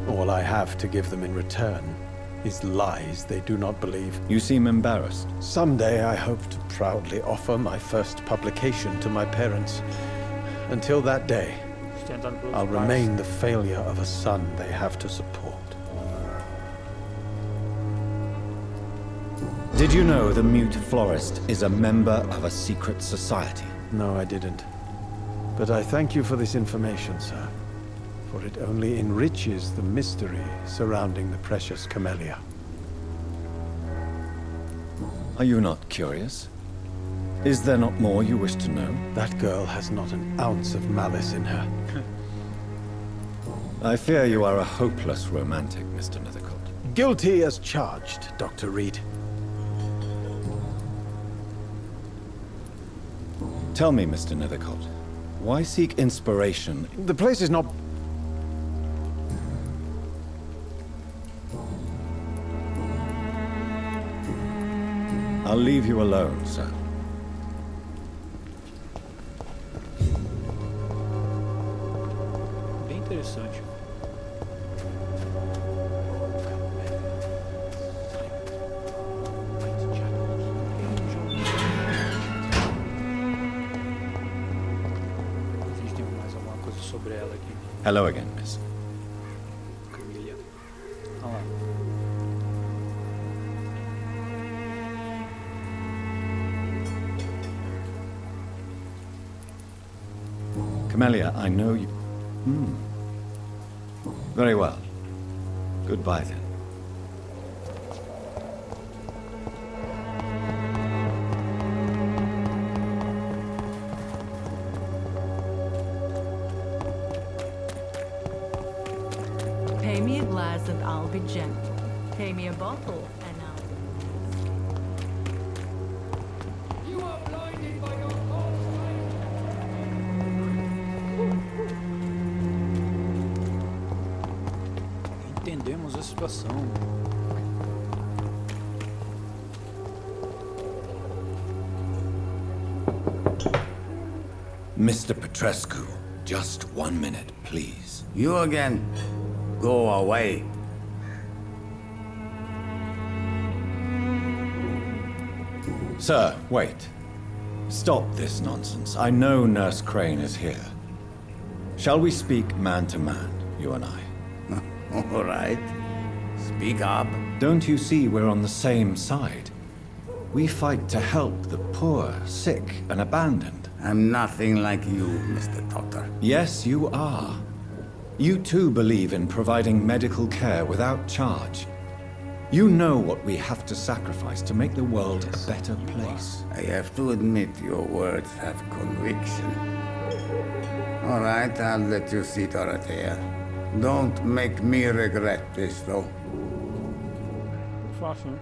All I have to give them in return is lies they do not believe. You seem embarrassed. Someday I hope to proudly offer my first publication to my parents. Until that day, I'll remain the failure of a son they have to support. Did you know the Mute Florist is a member of a secret society? No, I didn't. But I thank you for this information, sir. For it only enriches the mystery surrounding the precious camellia. Are you not curious? Is there not more you wish to know? That girl has not an ounce of malice in her. I fear you are a hopeless romantic, Mr. Nithercott. Guilty as charged, Dr. Reed. Tell me, Mr. Nithercott, why seek inspiration? The place is not... I'll leave you alone, sir. Bem interessante. Sobre ela aqui. Hello again, miss. Camellia. Olha lá. Camellia, I know you... Very well. Goodbye, then. Pay me a glass and I'll be gentle. Pay me a bottle and I'll... You are blinded by your false faith. Entendemos a situação. Mr. Petrescu, just 1 minute, please. You again. Go away. Sir, wait. Stop this nonsense. I know Nurse Crane is here. Shall we speak man to man, you and I? All right. Speak up. Don't you see we're on the same side? We fight to help the poor, sick, and abandoned. I'm nothing like you, Mr. Doctor. Yes, you are. You too believe in providing medical care without charge. You know what we have to sacrifice to make the world a better place. I have to admit your words have conviction. All right, I'll let you see Dorothea. Don't make me regret this, though. Fácil, né?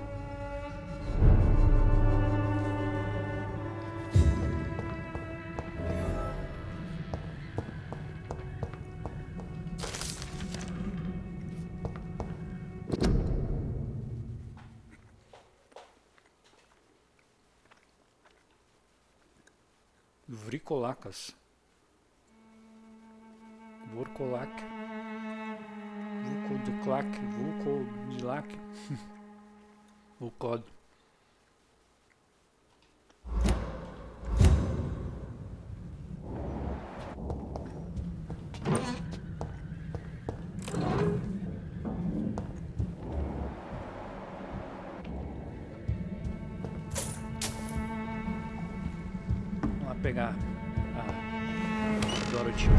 Vricolacas. Vorcolac. Vucodiclac. Vucodilac. Vucod. Vamos lá pegar a Dorothy.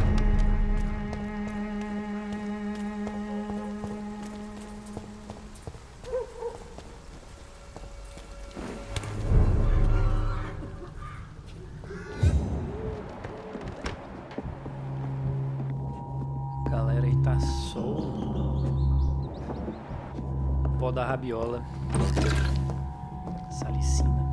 da rabiola. Salicina.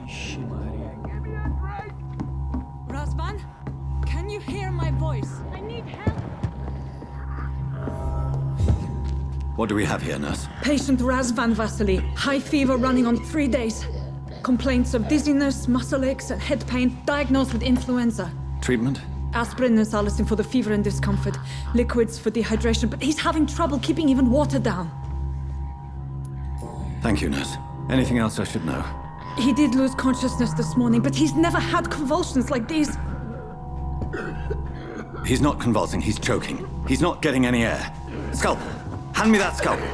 Ixi, Maria. Razvan, can you hear my voice? I need help. What do we have here, nurse? Patient Razvan Vasily. High fever running on 3 days. Complaints of dizziness, muscle aches, and head pain. Diagnosed with influenza. Treatment? Aspirin and salicin for the fever and discomfort. Liquids for dehydration, but he's having trouble keeping even water down. Thank you, nurse. Anything else I should know? He did lose consciousness this morning, but he's never had convulsions like these. He's not convulsing, he's choking. He's not getting any air. Scalpel! Hand me that scalpel!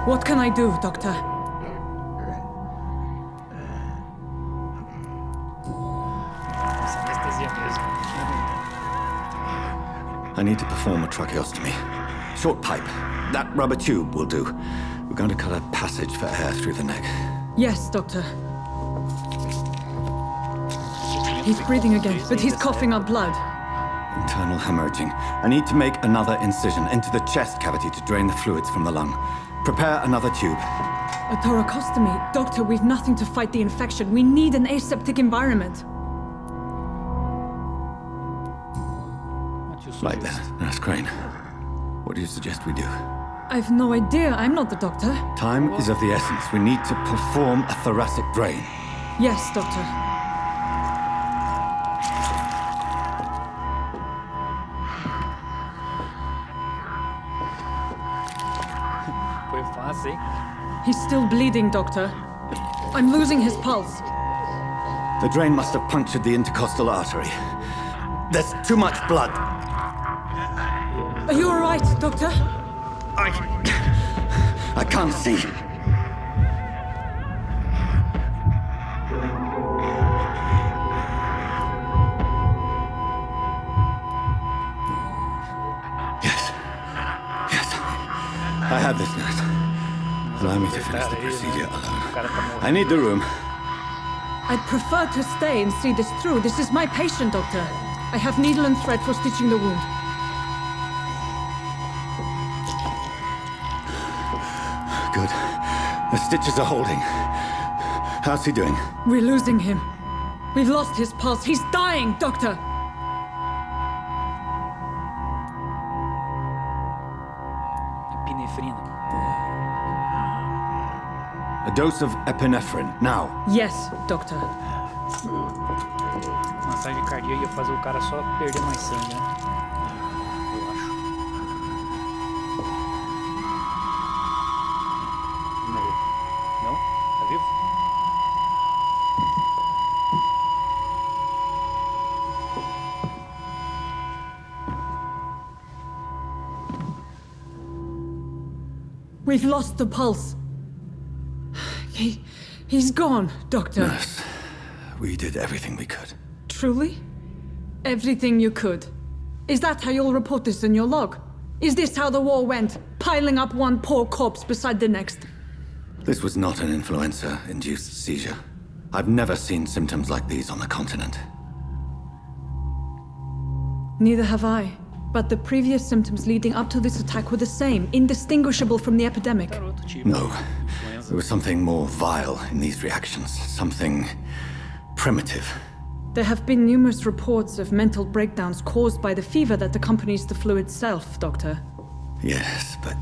What can I do, Doctor? I need to perform a tracheostomy. Short pipe. That rubber tube will do. We're going to cut a passage for air through the neck. Yes, Doctor. He's breathing again, but he's coughing up blood. Internal hemorrhaging. I need to make another incision into the chest cavity to drain the fluids from the lung. Prepare another tube. A thoracostomy? Doctor, we've nothing to fight the infection. We need an aseptic environment. Right then, Nurse Crane. What do you suggest we do? I've no idea. I'm not the doctor. Time is of the essence. We need to perform a thoracic drain. Yes, Doctor. He's still bleeding, Doctor. I'm losing his pulse. The drain must have punctured the intercostal artery. There's too much blood. Are you all right, Doctor? I can't see. Yes. I have this, nurse. Allow me to finish the procedure alone. I need the room. I'd prefer to stay and see this through. This is my patient, Doctor. I have needle and thread for stitching the wound. Good. The stitches are holding. How's he doing? We're losing him. We've lost his pulse. He's dying, Doctor! A dose of epinephrine, now. Yes, Doctor. Massagem cardíaca ia fazer o cara só perder mais sangue, né? Eu acho. Morreu. Não? Tá vivo? We've lost the pulse. He's gone, Doctor. Nurse, we did everything we could. Truly? Everything you could? Is that how you'll report this in your log? Is this how the war went? Piling up one poor corpse beside the next? This was not an influenza-induced seizure. I've never seen symptoms like these on the continent. Neither have I. But the previous symptoms leading up to this attack were the same, indistinguishable from the epidemic. No. There was something more vile in these reactions. Something primitive. There have been numerous reports of mental breakdowns caused by the fever that accompanies the flu itself, Doctor. Yes, but...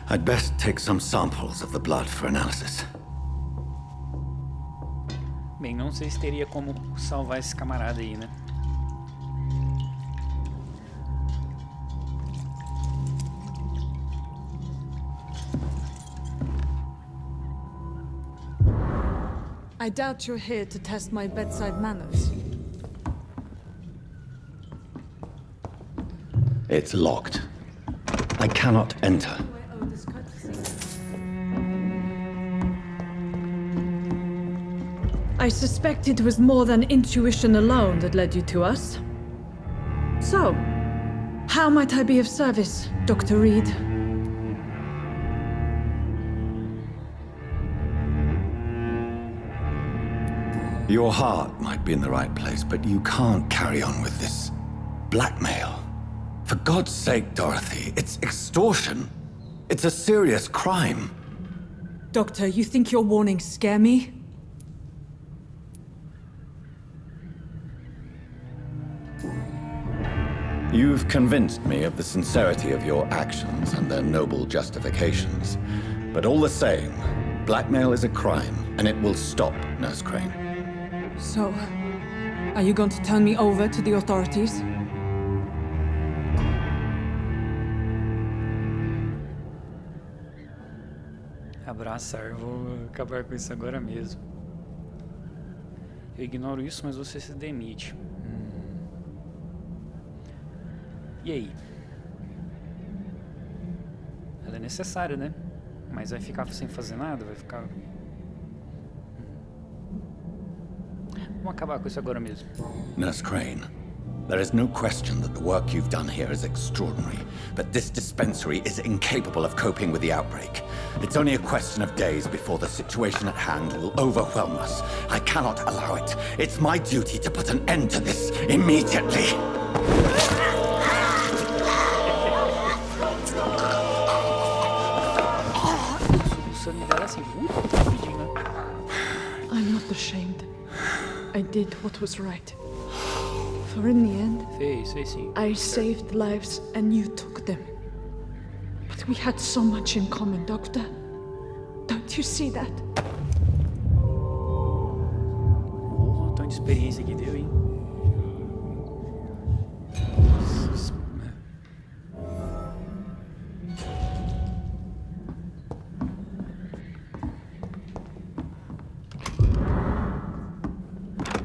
I'd best take some samples of the blood for analysis. Bem, não sei se teria como salvar esse camarada aí, né? I doubt you're here to test my bedside manners. It's locked. I cannot enter. I suspect it was more than intuition alone that led you to us. So, How might I be of service, Dr. Reed? Your heart might be in the right place, but you can't carry on with this blackmail. For God's sake, Dorothy, it's extortion. It's a serious crime. Doctor, you think your warnings scare me? You've convinced me of the sincerity of your actions and their noble justifications. But all the same, blackmail is a crime, and it will stop, Nurse Crane. So, are you going to turn me over to the authorities? Abraçar, vou acabar com isso agora mesmo. Eu ignoro isso, mas você se demite. E aí? Ela é necessária, né? Mas vai ficar sem fazer nada? Vai ficar... Vamos acabar com isso agora mesmo. Nurse Crane, there is no question that the work you've done here is extraordinary, but this dispensary is incapable of coping with the outbreak. It's only a question of days before the situation at hand will overwhelm us. I cannot allow it. It's my duty to put an end to this immediately. I'm not ashamed. I did what was right. For in the end, I saved lives and you took them. But we had so much in common, Doctor. Don't you see that? Oh, tanta experiência que deu, hein?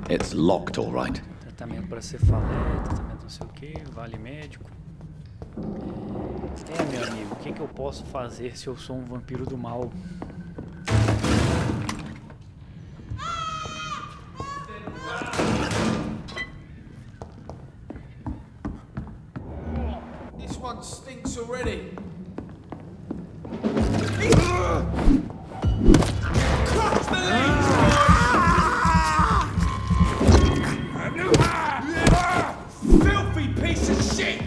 It's locked, all right. Tratamento para cefaleia, tratamento não sei o que, vale médico. Meu amigo, o que eu posso fazer se eu sou um vampiro do mal? This one stinks already. Crush the leaves! Filthy piece of shit!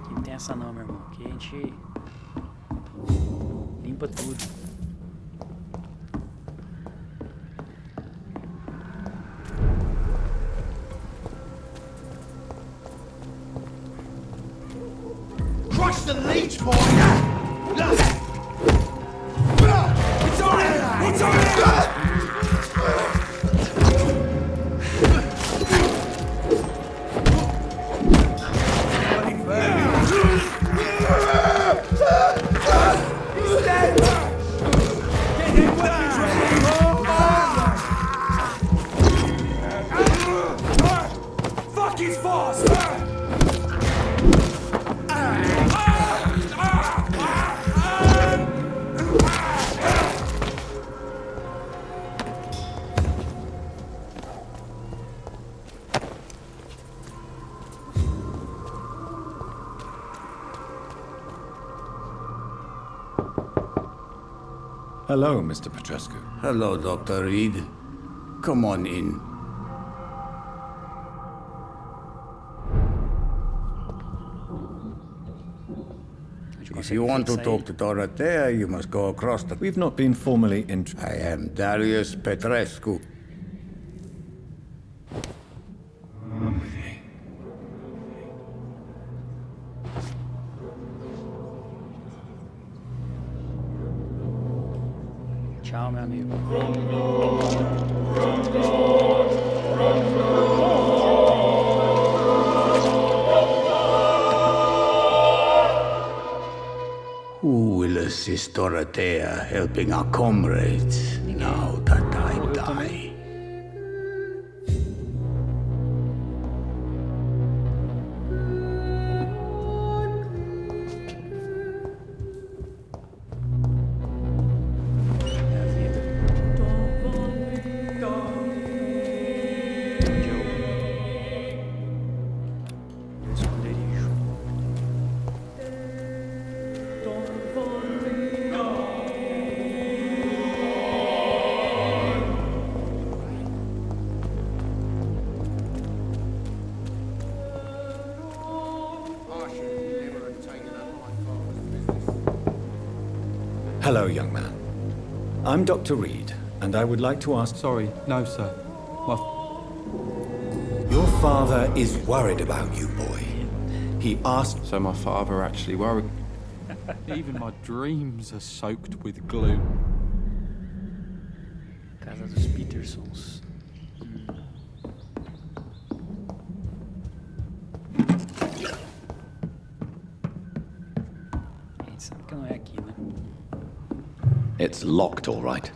Aqui não tem essa não, meu irmão. Aqui a gente limpa tudo. Crush the leech, boy! It's on it! It's on it! He's dead! Get him weapons ready! Fuck his fast! Hello, Mr. Petrescu. Hello, Dr. Reed. Come on in. If you want to talk to Dorothea, you must go across the... We've not been formally introduced. I am Darius Petrescu. Tchau, meu amigo. Who will assist Dorothea helping our comrades now that I die? Hello, young man. I'm Dr. Reed, and I would like to ask... Sorry, no, sir. Your father is worried about you, boy. He asked... So my father actually worried. Even my dreams are soaked with gloom. Casa dos Petersons. A gente sabe que não é aqui, né? It's locked, all right.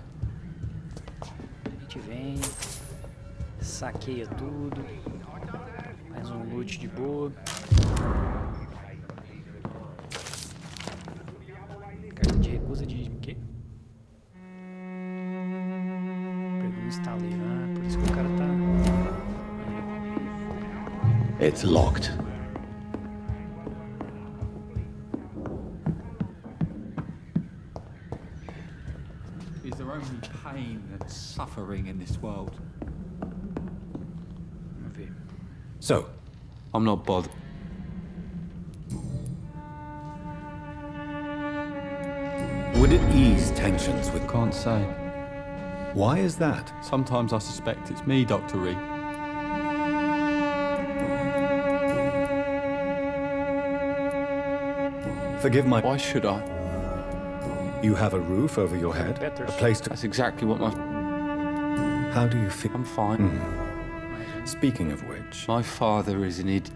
A gente vem, saqueia tudo, faz um loot de boa. Carta de recusa de quê? Pegou um estaleiro, ah, por isso que o cara tá... It's locked. Is there only pain and suffering in this world? So, I'm not bothered. would it ease tensions with... Can't say. Why is that? Sometimes I suspect it's me, Dr. Reed. Forgive my... Why should I? You have a roof over your head, a place to... That's exactly what my... How do you feel? I'm fine. Speaking of which... My father is an idiot.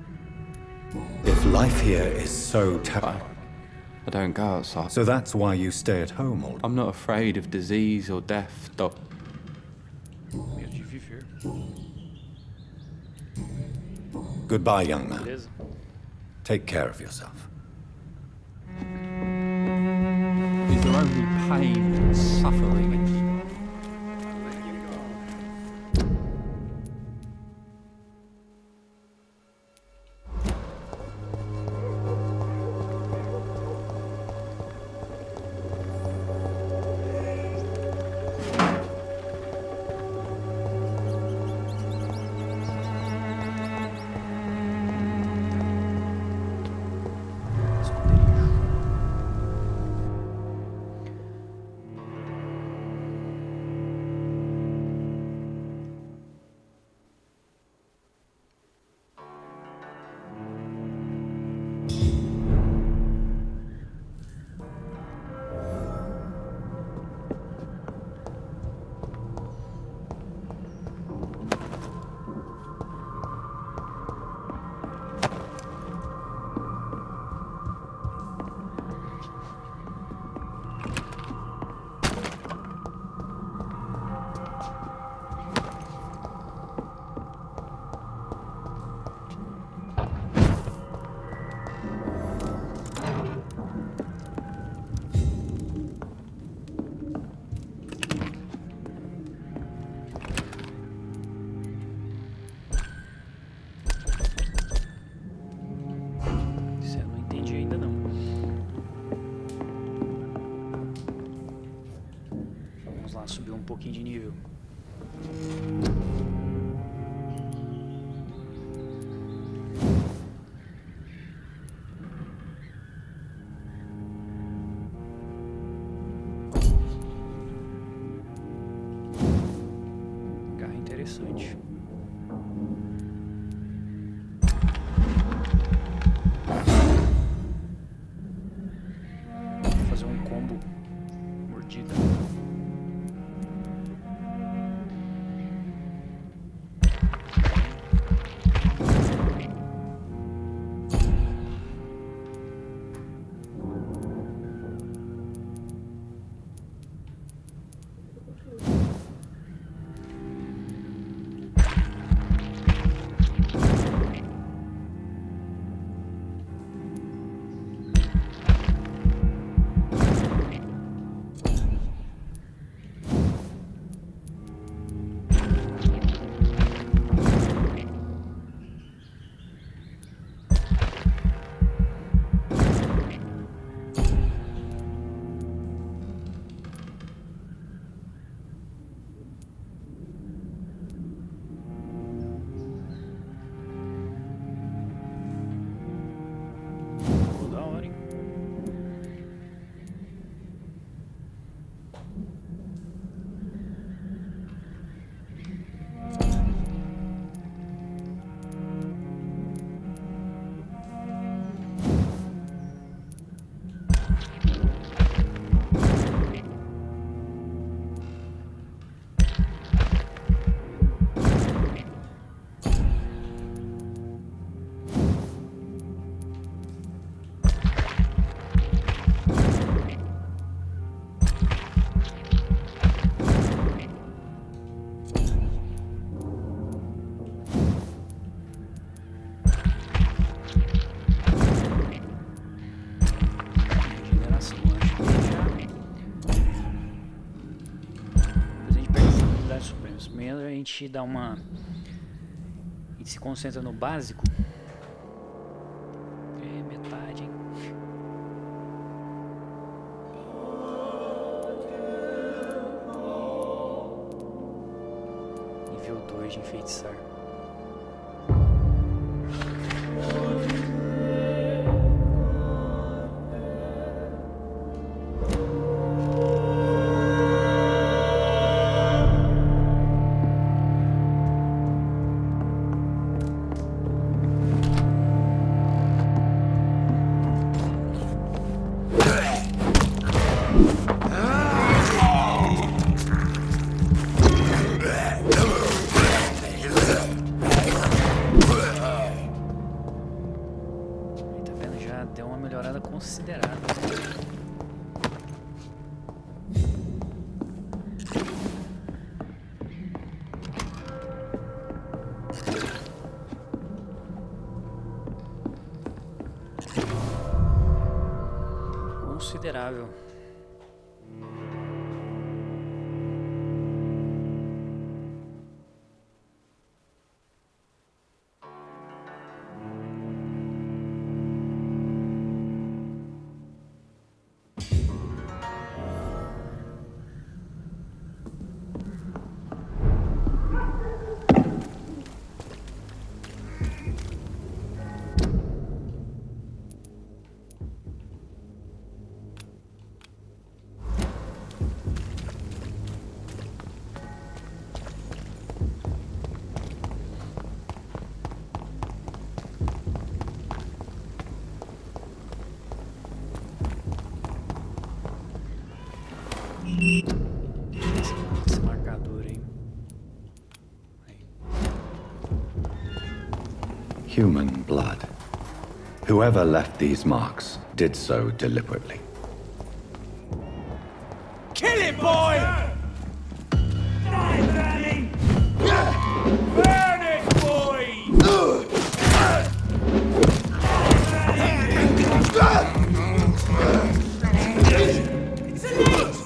If life here is so terrible... I don't go outside. So that's why you stay at home all day? I'm not afraid of disease or death, Doc. Goodbye, young man. Take care of yourself. Is there only pain and suffering in... Subiu um pouquinho de nível. Garra interessante. Vou fazer um combo mordida. gente dá uma... A gente se concentra no básico. É metade, hein? Nível 2 de enfeitiçar. Considerável. Esse marcador aí. Human blood. Whoever left these marks did so deliberately. Kill it, boy! Die, Burning! Burn it, boy! It's a leech!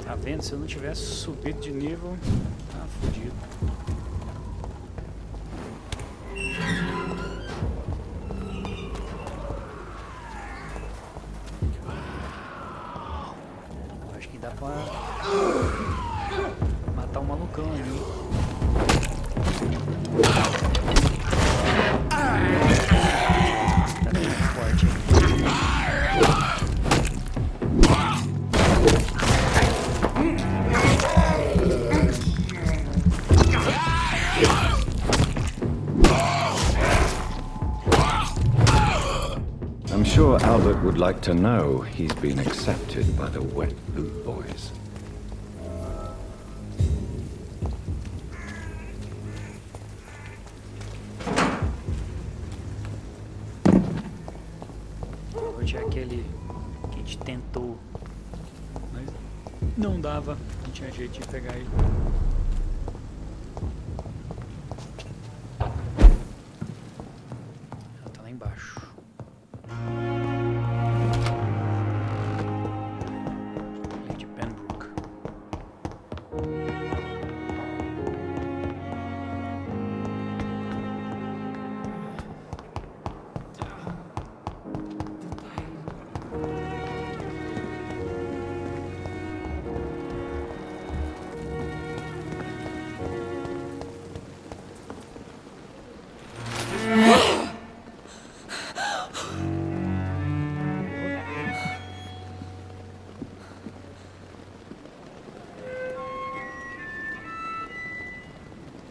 Tá vendo? Se eu não tivesse subido de nível, tá fodido. Eu acho que dá pra matar um malucão ali. Tá bem forte, hein? I'm sure Albert would like to know he's been accepted by the Wet Boot Boys. Hoje é aquele que a gente tentou, mas não dava, não tinha jeito de pegar ele. Ela tá lá embaixo.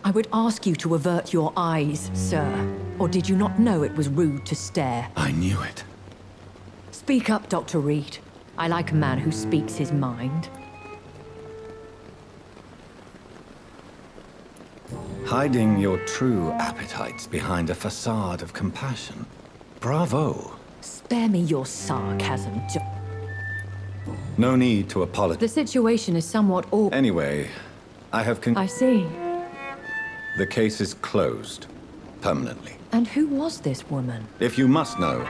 I would ask you to avert your eyes, sir. Or did you not know it was rude to stare? I knew it. Speak up, Dr. Reed. I like a man who speaks his mind. Hiding your true appetites behind a facade of compassion. Bravo. Spare me your sarcasm, No need to apologize. The situation is somewhat awkward. Anyway, I have I see. The case is closed. Permanently. And who was this woman? If you must know,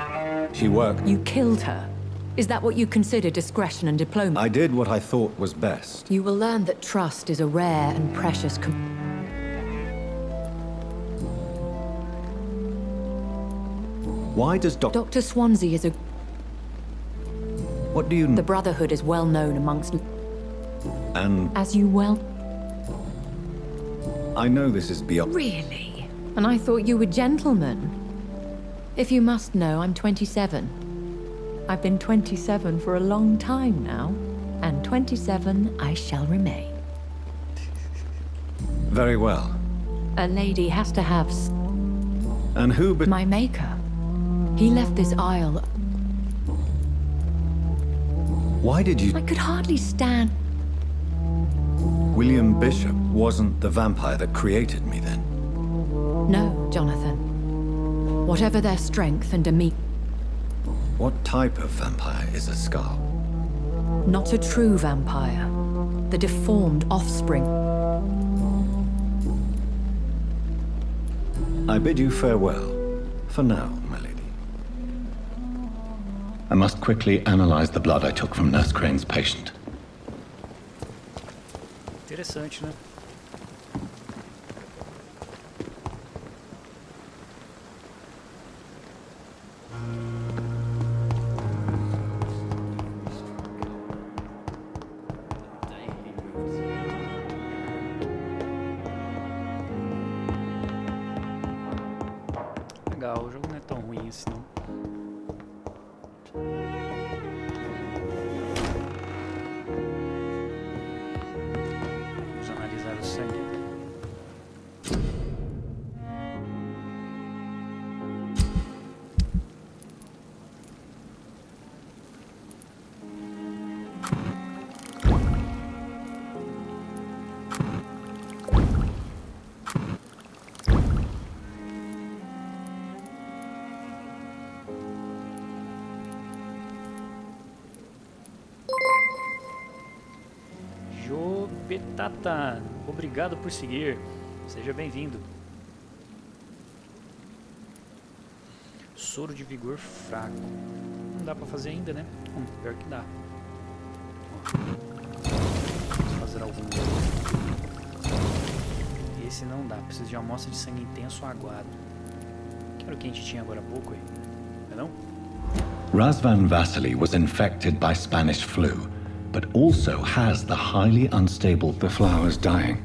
she worked... You killed her. Is that what you consider discretion and diplomacy? I did what I thought was best. You will learn that trust is a rare and precious Why does Dr. Swansea is a... What do you... The Brotherhood is well known amongst... And... As you well... I know this is beyond... Really? And I thought you were gentlemen. If you must know, I'm 27. I've been 27 for a long time now. And 27 I shall remain. Very well. A lady has to have... And who but... My maker. He left this isle... Why did you... I could hardly stand... William Bishop wasn't the vampire that created me then? No, Jonathan. Whatever their strength and demeanor... What type of vampire is a Scar? Not a true vampire. The deformed offspring. I bid you farewell. For now, my lady. I must quickly analyze the blood I took from Nurse Crane's patient. Interessante, né? Legal, o jogo não é tão ruim assim, não. Vamos analisar o sangue. Betata, obrigado por seguir. Seja bem-vindo. Soro de vigor fraco. Não dá pra fazer ainda, né? Pior que dá. Vamos fazer algum outro. Esse não dá. Precisa de uma amostra de sangue intenso ou aguado. Que era o que a gente tinha agora há pouco aí. Não é não? Razvan Vasily was infected by Spanish flu, but also has the highly unstable... The flower's dying.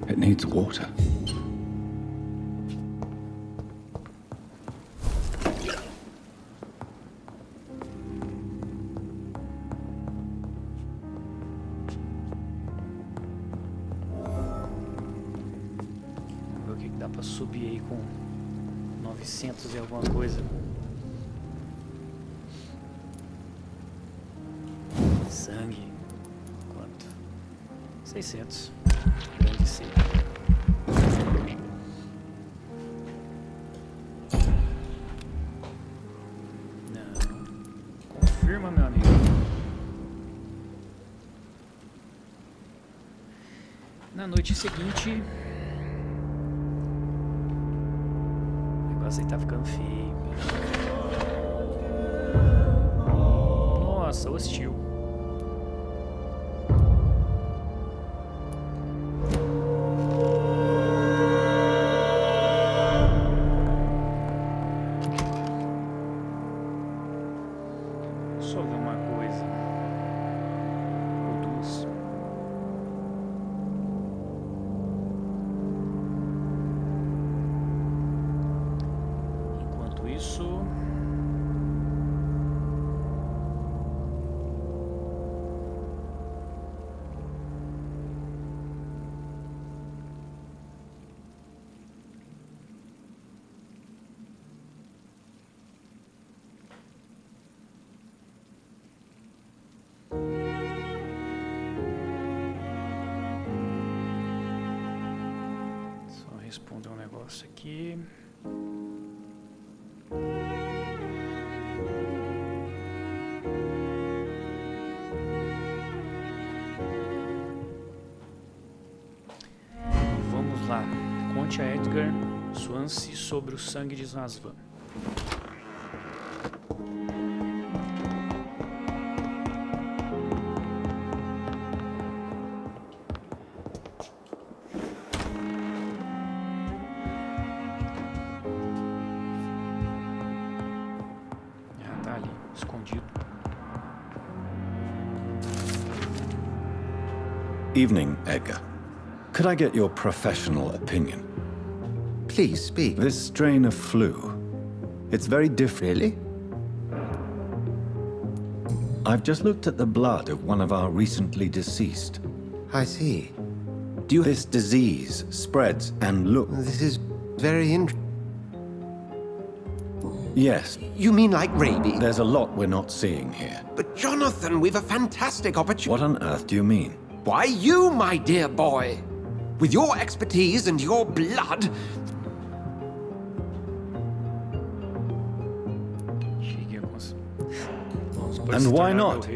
It needs water. Vamos ver o que dá pra subir aí com 900 e alguma coisa. Sangue. Quanto? 600. Grande C. Não. Confirma, meu amigo. Na noite seguinte... O negócio aí tá ficando feio. Nossa, hostil. Só ver uma coisa. Ou duas. Enquanto isso... responder um negócio aqui. Vamos lá. Conte a Edgar Swansea sobre o sangue de Razvan. Tá ali, escondido. Evening, Edgar. Could I get your professional opinion? Please speak. This strain of flu, it's very different. Really? I've just looked at the blood of one of our recently deceased. I see. This disease spreads and look... This is very interesting. Yes. You mean like rabies? There's a lot we're not seeing here. But Jonathan, we've a fantastic opportunity. What on earth do you mean? Why, you, my dear boy. With your expertise and your blood... And why not?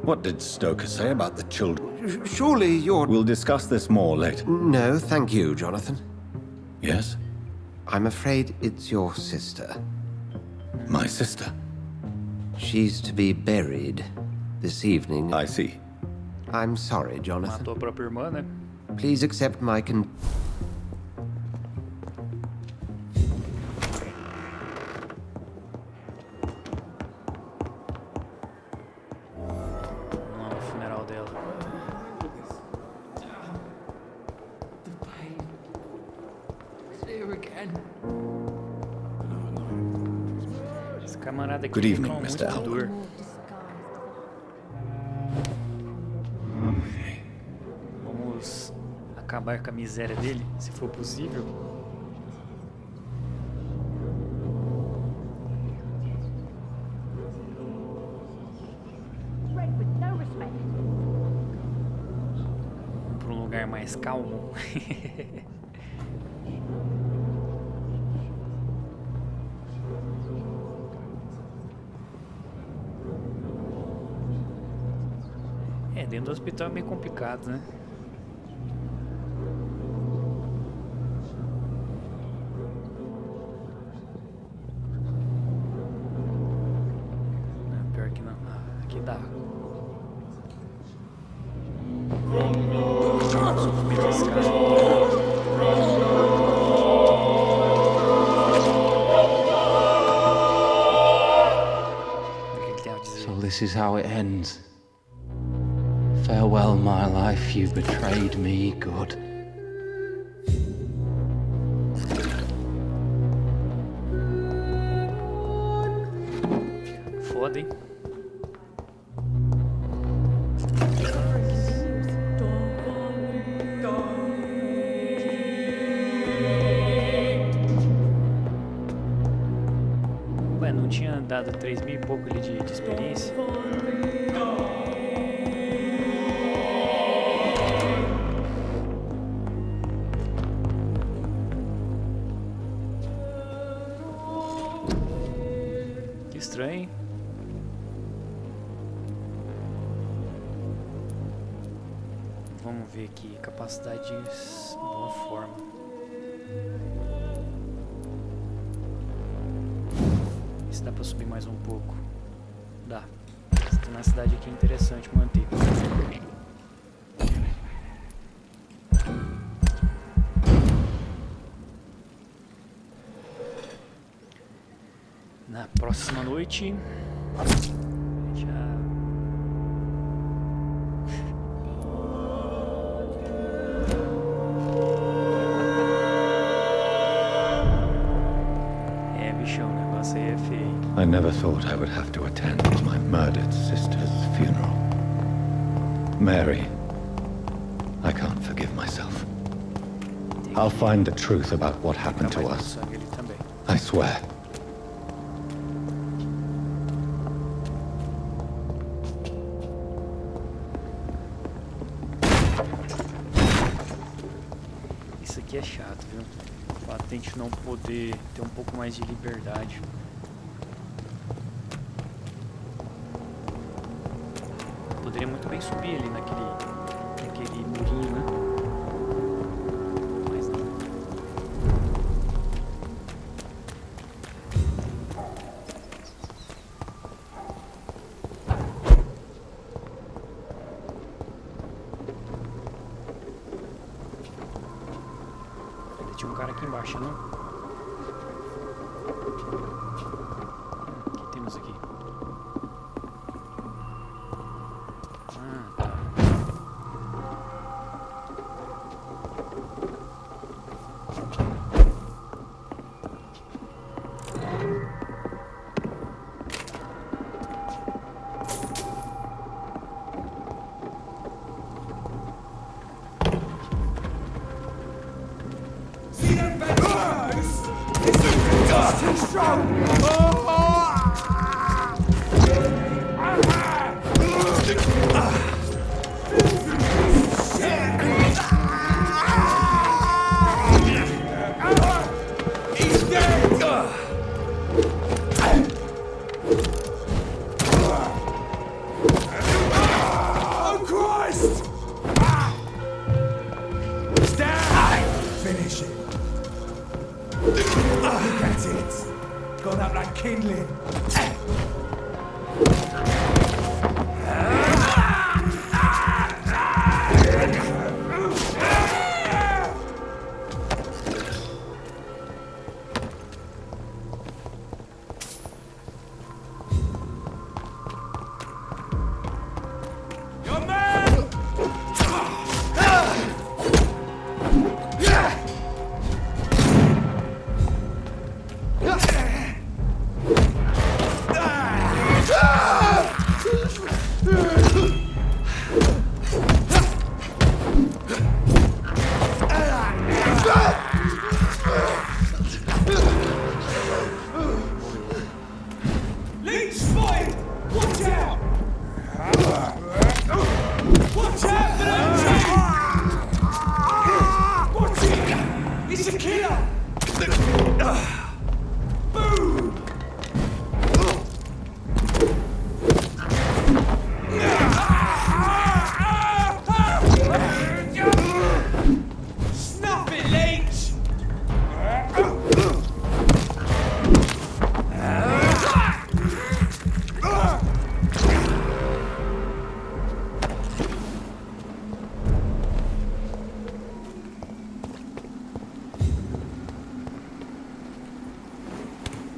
What did Stoker say about the children? Surely you're... We'll discuss this more later. No, thank you, Jonathan. Yes? I'm afraid it's your sister. My sister? She's to be buried this evening. I see. I'm sorry, Jonathan. Matou a própria irmã, né? Please accept my Good evening, Mr. Albert. Vamos acabar com a miséria dele, se for possível. Vamos para um lugar mais calmo. Dentro do hospital é bem complicado, né? Não, pior que não. Ah, aqui dá. Sofrimento desse cara. O que ele tem a dizer? So this is how it ends. Farewell, my life, you betrayed me, good. Foda, hein? Ué, não tinha dado 3.000 e pouco ali de experiência? Estranho. Vamos ver aqui, capacidade de boa forma. Se dá pra subir mais um pouco. Dá. Na cidade aqui é interessante manter. Na próxima noite já é bichão, o negócio aí é feio. I never thought I would have to attend my murdered sister's funeral. Mary, I can't forgive myself. I'll find the truth about what happened to us. I swear. aqui é chato, viu? O fato de a gente não poder ter um pouco mais de liberdade. Poderia muito bem subir ali naquele murinho, né? Mas não. Ainda tinha um cara aqui embaixo, não? O que temos aqui?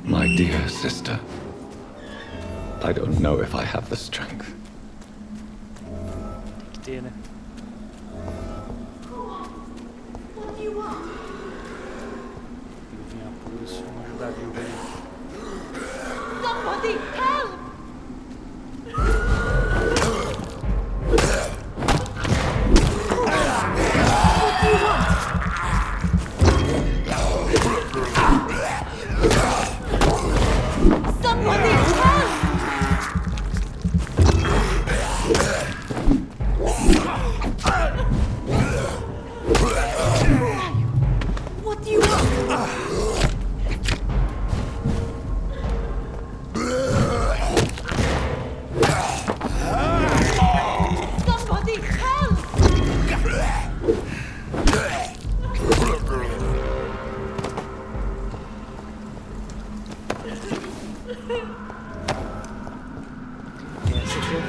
My dear sister, I don't know if I have the strength. Tem que ter, né? Viuvinha pulso, vamos ajudar a viúva aí. Somebody help! Essa aqui eu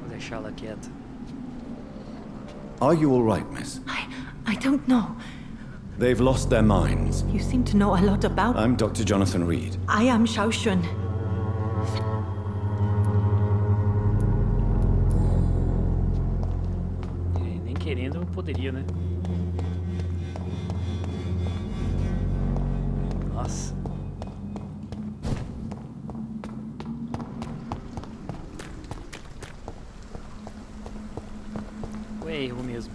vou deixar ela quieta. Are you all right, miss? I don't know. They've lost their minds. You seem to know a lot about... I'm Dr. Jonathan Reed. I am Shaoshun. Nem querendo, eu poderia, né? Nossa. Ou é erro mesmo?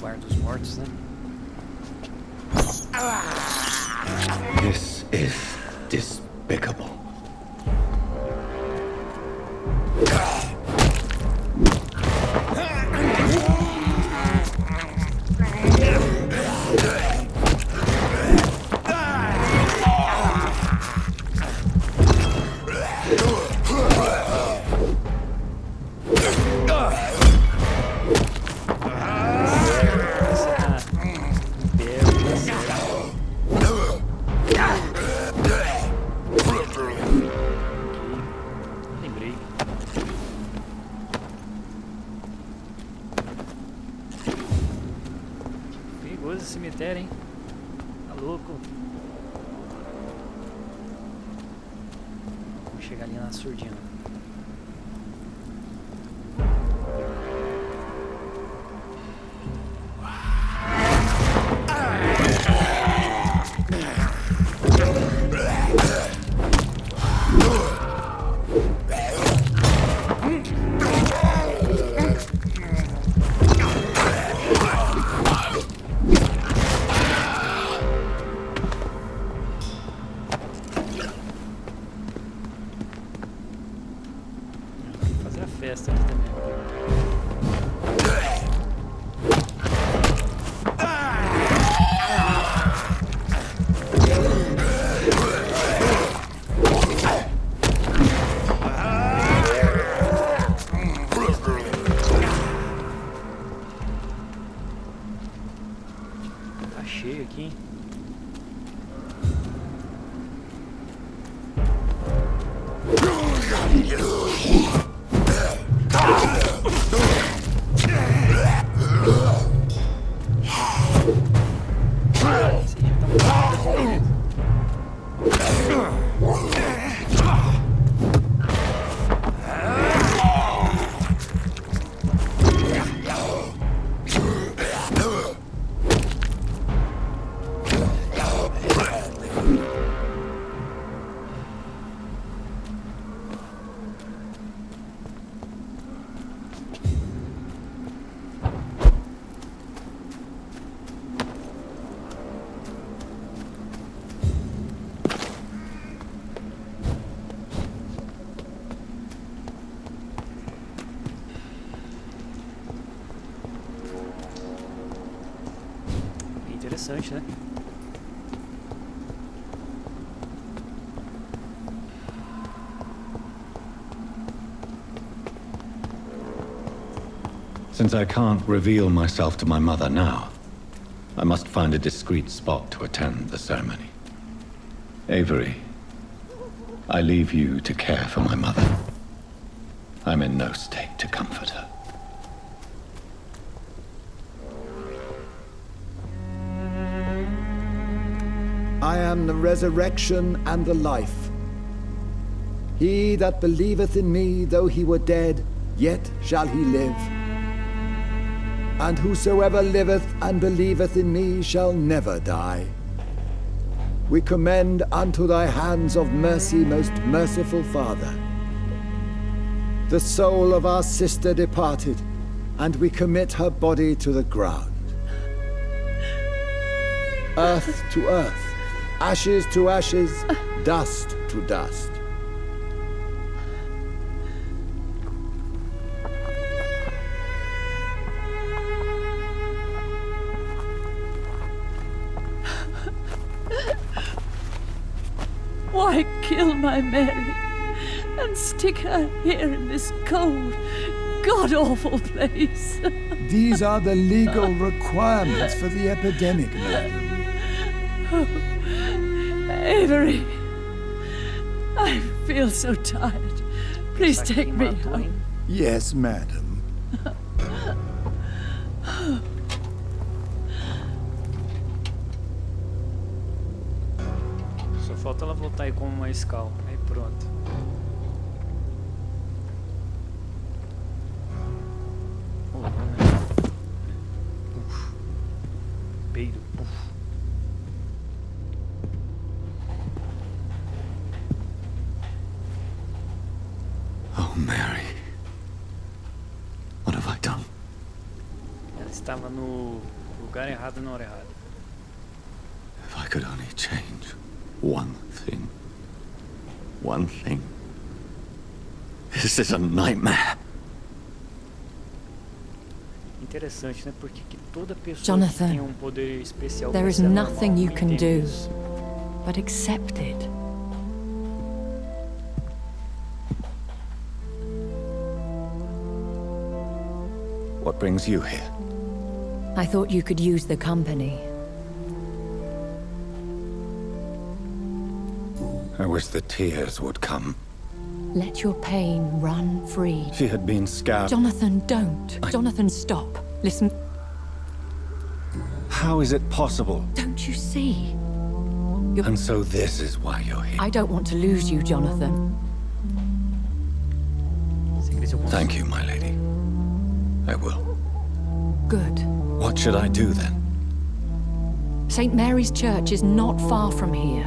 bar dos mortos, né? This is despicable. Cemitério, hein? Tá louco. Vamos chegar ali na surdina. Festa aqui também. Tá cheio aqui, hein? Interessante, né? Since I can't reveal myself to my mother now, I must find a discreet spot to attend the ceremony. Avery, I leave you to care for my mother. I'm in no state to comfort her. I am the resurrection and the life. He that believeth in me, though he were dead, yet shall he live. And whosoever liveth and believeth in me shall never die. We commend unto thy hands of mercy, most merciful Father, the soul of our sister departed, and we commit her body to the ground. Earth to earth, ashes to ashes, dust to dust. Why kill my Mary and stick her here in this cold, god-awful place? These are the legal requirements for the epidemic, madam. Oh, Avery, I feel so tired. Please take me home. Yes, madam. Só falta ela voltar aí como uma escala. Aí pronto. Peido. Oh, Mary. What have I done? Ela está Estava no lugar errado na hora errada. If I could only change one thing. One thing. This is a nightmare. Interessante, né? Porque que toda pessoa Jonathan, que tem poder especial there is nothing you can do but accept it. What brings you here? I thought you could use the company. I wish the tears would come. Let your pain run free. She had been scared. Jonathan, don't. Jonathan, stop. Listen. How is it possible? Don't you see? And so this is why you're here. I don't want to lose you, Jonathan. Thank you, my lady. I will. Good. What should I do then? St. Mary's Church is not far from here.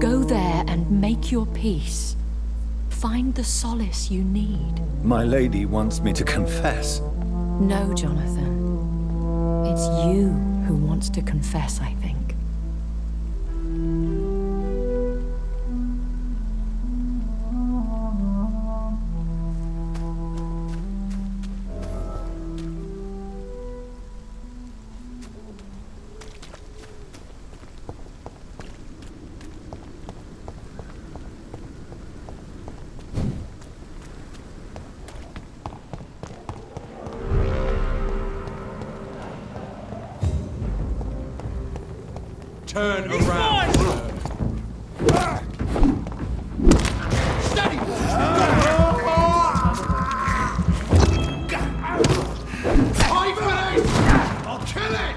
Go there and make your peace. Find the solace you need. My lady wants me to confess. No, Jonathan. It's you who wants to confess, I think. Turn around. Steady. I'll kill it.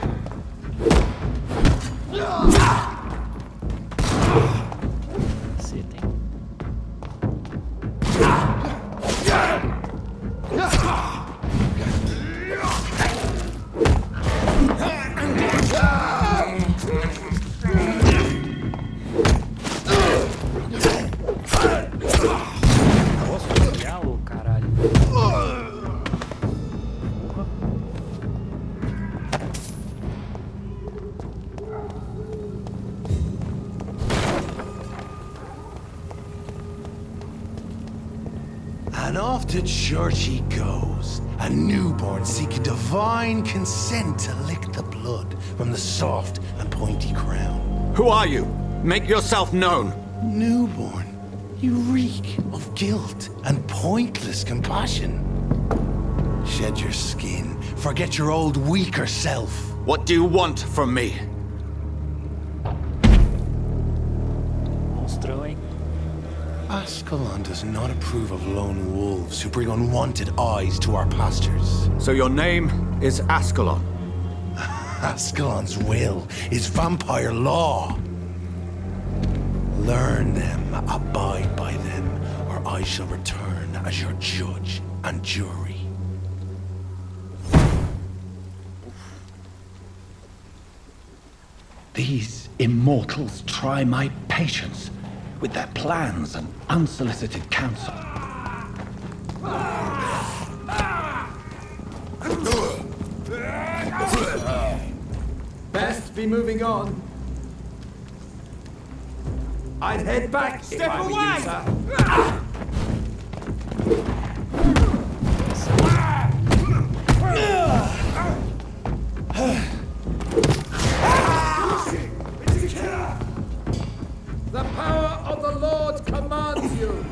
And off to church he goes, a newborn seeking divine consent to lick the blood from the soft and pointy crown. Who are you? Make yourself known. Newborn, you reek of guilt and pointless compassion. Shed your skin, forget your old weaker self. What do you want from me? Monstrão, hein? Ascalon does not approve of lone wolves who bring unwanted eyes to our pastures. So your name is Ascalon? Ascalon's will is vampire law. Learn them, abide by them, or I shall return as your judge and jury. These immortals try my patience with their plans and unsolicited counsel. Best be moving on. I'd head back. Step away! The power of the Lord commands you.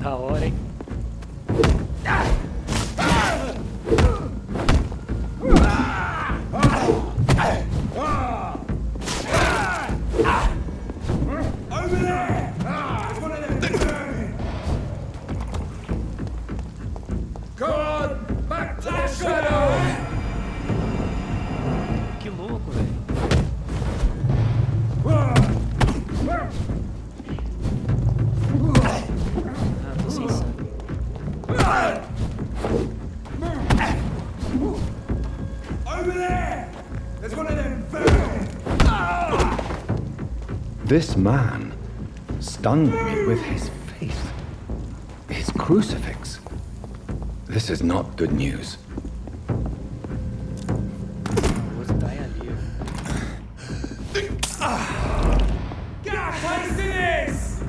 Da hora, hein? Over there! There's one of them vermin! Go on! Back to the shadows! Que louco, velho. Tô sem sangue. Over there! There's one of them vermin! This man stunned me with his faith. His crucifix. This is not good news. Get a taste of this!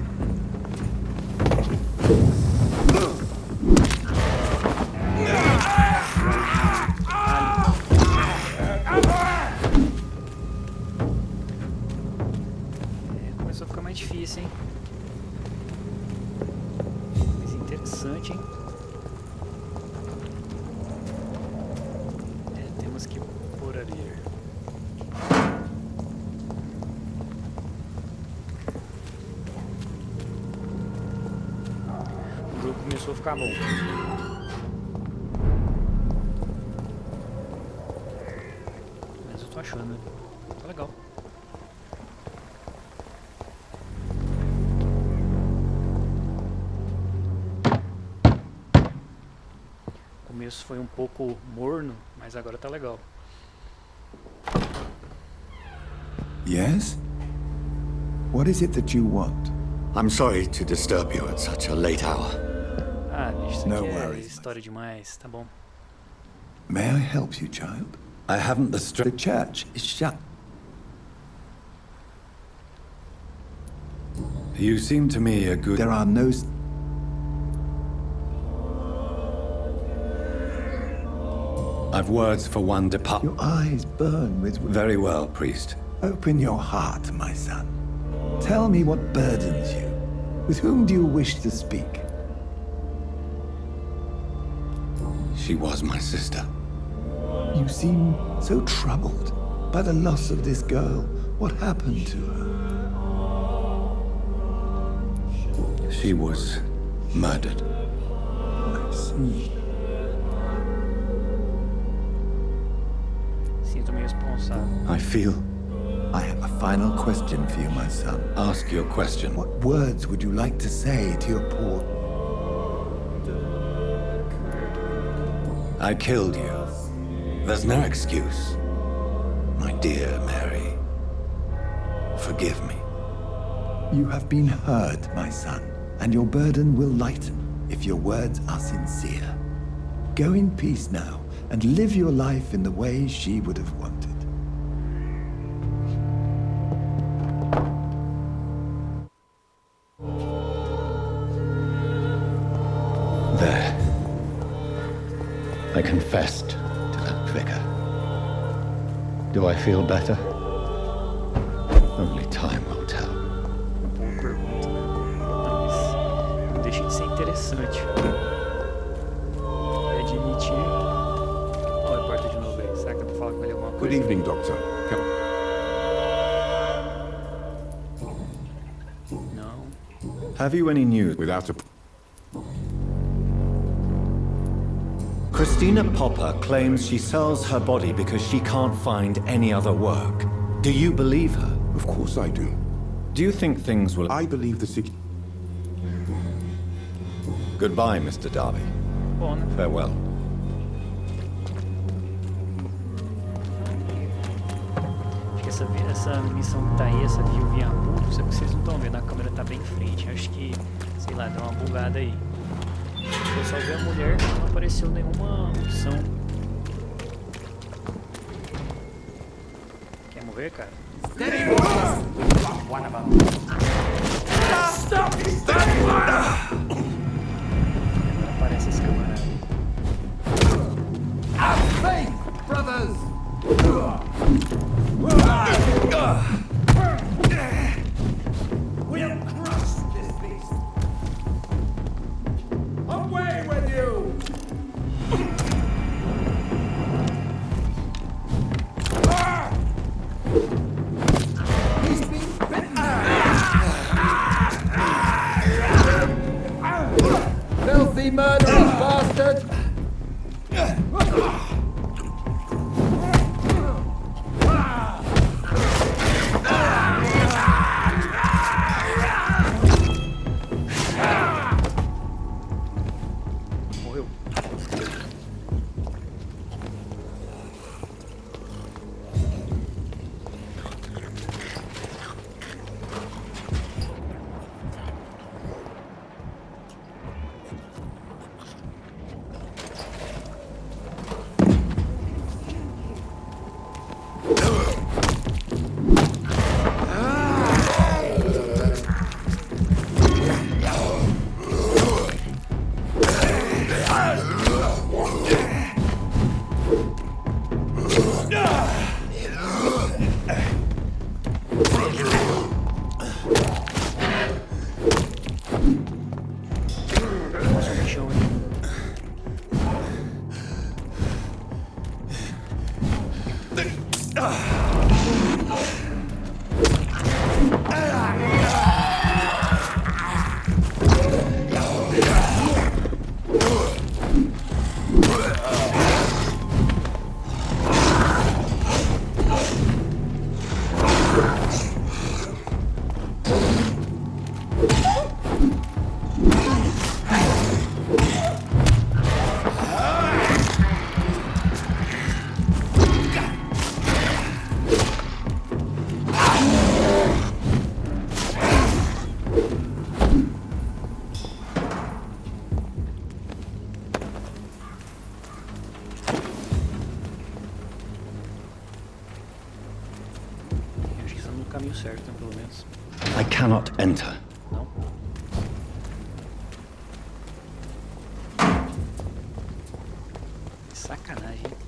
Começou a ficar mais difícil, hein? Mais interessante, hein? Temos que pôr ali. O jogo começou a ficar bom. Mas eu tô achando, né? Tá legal. O começo foi um pouco morno, mas agora tá legal. Yes? What is it that you want? I'm sorry to disturb you at such a late hour. Ah, bicho, isso No aqui é worries, história demais, tá bom. May I help you, child? I haven't the strength. The church is shut. You seem to me a good... There are no... I've words for one department. Your eyes burn with... Very well, priest. Open your heart, my son. Tell me what burdens you. With whom do you wish to speak? She was my sister. You seem so troubled by the loss of this girl. What happened to her? She was murdered. I see. Sinto-me responsável. I feel... I have a final question for you, my son. Ask your question. What words would you like to say to your poor... I killed you. There's no excuse. My dear Mary, forgive me. You have been hurt, my son, and your burden will lighten if your words are sincere. Go in peace now, and live your life in the way she would have wanted. There. I confessed to that vicar. Do I feel better? Only time will tell. Boa pergunta, né? Não deixa de ser interessante. E admitir... Olha a porta de novo aí. Será que dá pra falar com ele alguma coisa? Good evening, Doctor. Não. Have you any news? Without a... Christina Popper claims she sells her body because she can't find any other work. Do you believe her? Of course I do. Do you think things will... I believe the sick... Goodbye, Mr. Darby. Bom, né? Farewell. Acho que essa missão que tá aí, essa viuvinha aguda, só que vocês não estão vendo, a câmera tá bem em frente. Acho que, sei lá, deu uma bugada aí. Eu só vi a mulher, não apareceu nenhuma opção. Quer morrer, cara? Stop! Agora aparece esse camarada. Have faith, brothers! We'll crush this beast! Away with you! He's been bitten! Filthy murdering bastard! Morreu. caminho certo, né, pelo menos. I cannot enter. Não. Sacanagem.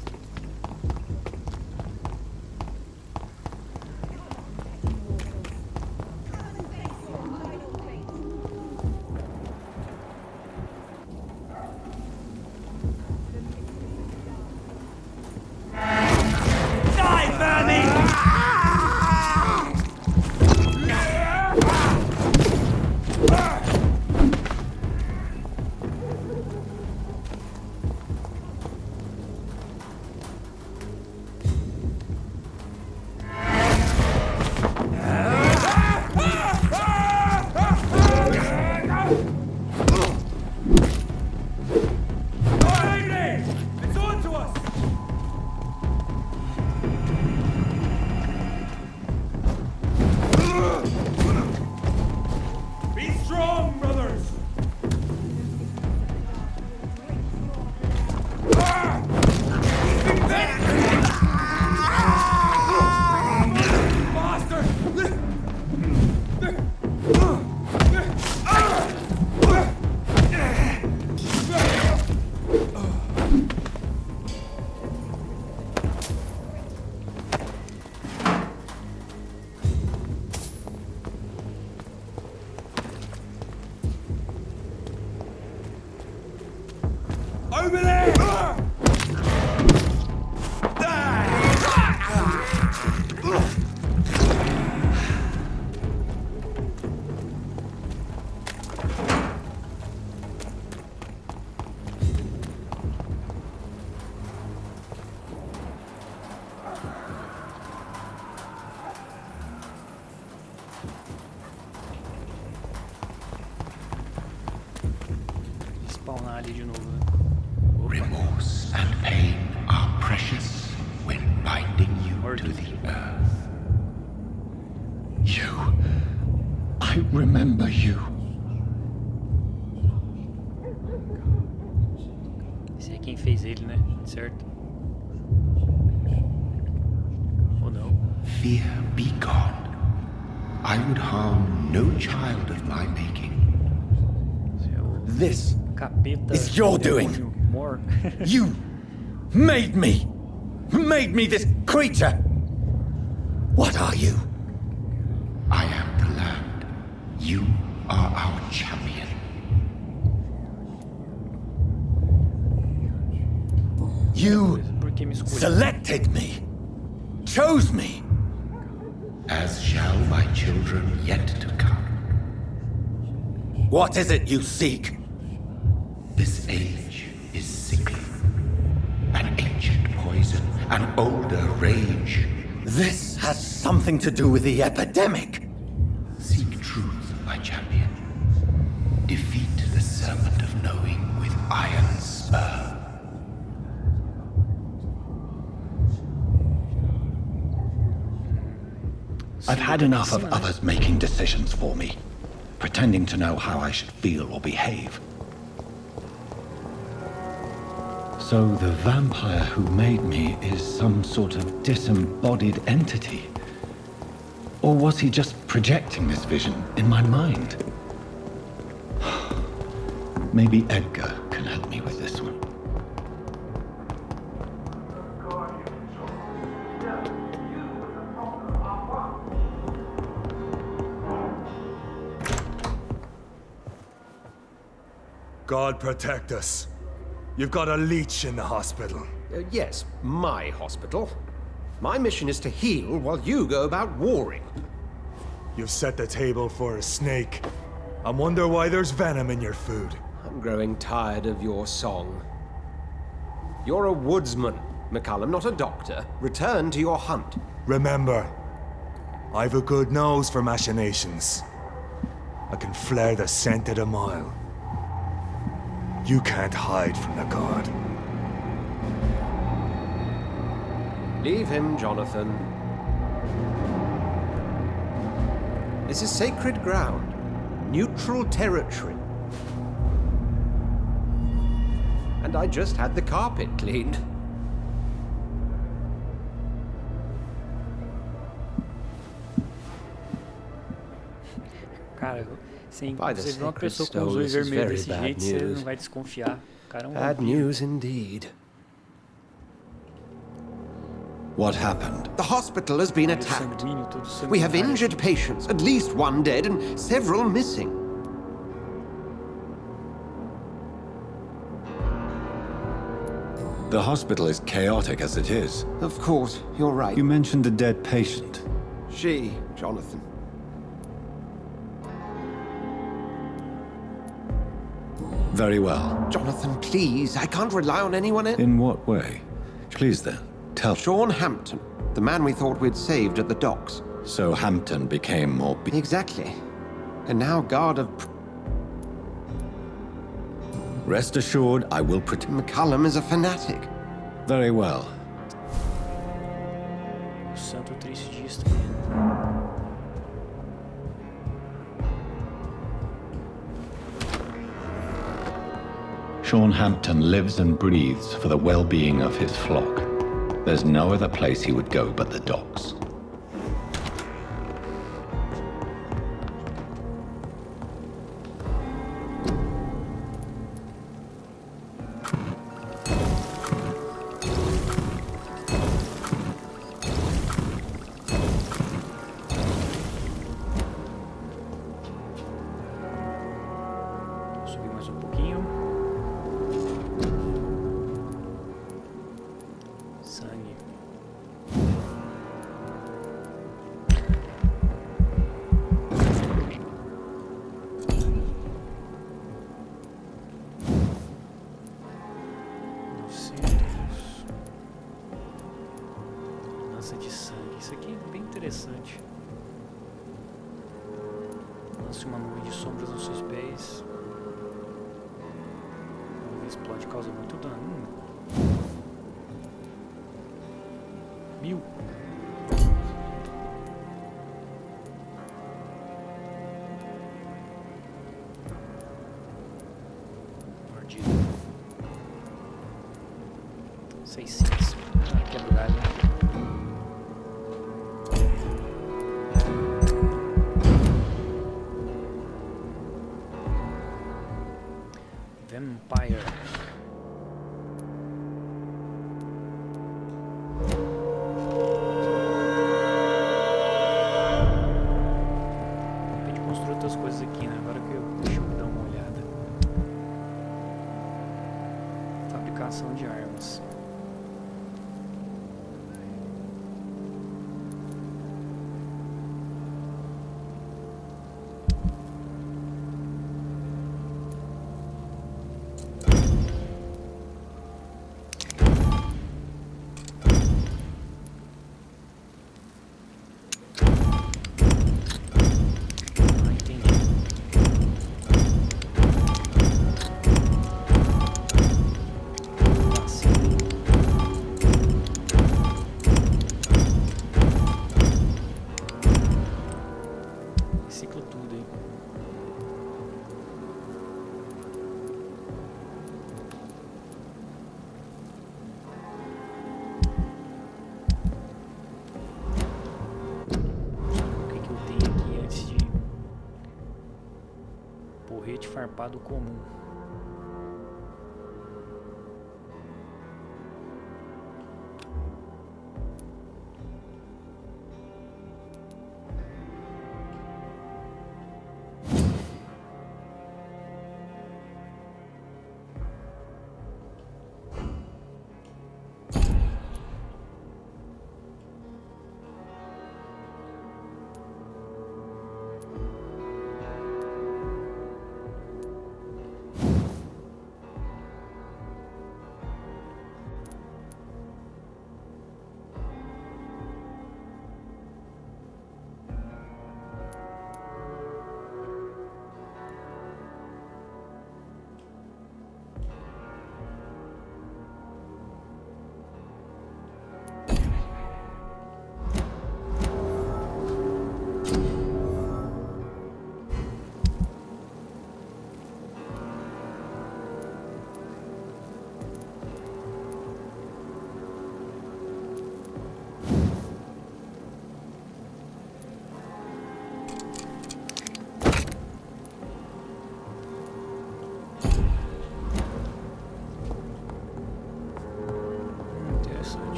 Open it! Spawnar ali de novo. Remorse and pain are precious when binding you to the earth. You. I remember you. Esse é quem fez ele, né? Certo? Ou não? Fear be gone. I would harm no child of my making. This Capeta is your doing. You made me this creature. What are you? I am the land. You are our champion. You selected me, chose me. As shall my children yet to come. What is it you seek? This age is sickly. An ancient poison, an older rage. This has something to do with the epidemic. Seek truth, my champion. Defeat the serpent of knowing with iron spur. I've had enough of others making decisions for me, pretending to know how I should feel or behave. So the vampire who made me is some sort of disembodied entity? Or was he just projecting this vision in my mind? Maybe Edgar can help me with this one. God protect us. You've got a leech in the hospital. Yes, my hospital. My mission is to heal while you go about warring. You've set the table for a snake. I wonder why there's venom in your food. I'm growing tired of your song. You're a woodsman, McCallum, not a doctor. Return to your hunt. Remember, I've a good nose for machinations. I can flare the scent at a mile. You can't hide from the god. Leave him, Jonathan. This is sacred ground. Neutral territory. And I just had the carpet cleaned. Cara, você By the vê uma sacred pessoa com stone, os olhos this is vermelhos very desse bad jeito, você news. não vai desconfiar. O cara é um Bad vampiro. news indeed. What happened? The hospital has been attacked. We have injured patients, at least one dead and several missing. The hospital is chaotic as it is. Of course, you're right. You mentioned a dead patient. She, Jonathan. Very well. Jonathan, please, I can't rely on anyone else. In what way? Please then, tell. Sean Hampton, the man we thought we'd saved at the docks. So Hampton became more... Exactly. And now guard of... Rest assured, I will protect... McCullum is a fanatic. Very well. O santo tristista. Sean Hampton lives and breathes for the well-being of his flock. There's no other place he would go but the docks. Subir mais um pouquinho. Sangue. Lança de sangue. Isso aqui é bem interessante. Lance uma nuvem de sombras nos seus pés. A nuvem explode e causa muito dano. 1000. Mordida. 600. Quebra o galho. Vampyr. Tem de construir outras coisas aqui, né? Agora que deixa eu dar uma olhada. Fabricação de armas. Reciclo tudo, hein? O que eu tenho aqui antes de... Porrete farpado comum.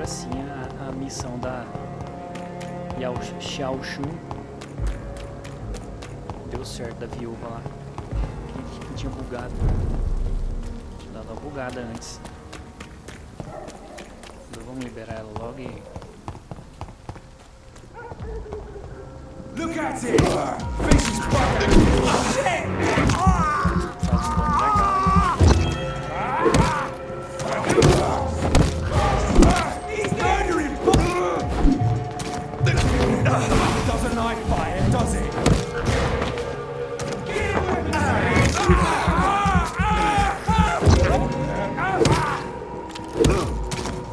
agora sim a missão da Xiao Shun deu certo, da viúva lá. Que tinha bugado. Tinha dado uma bugada antes. Então vamos liberar ela logo e... Look at it! Fish is bugging! Shit! Faz um dano legal, hein? He's murdering! Doesn't knife fire, does it?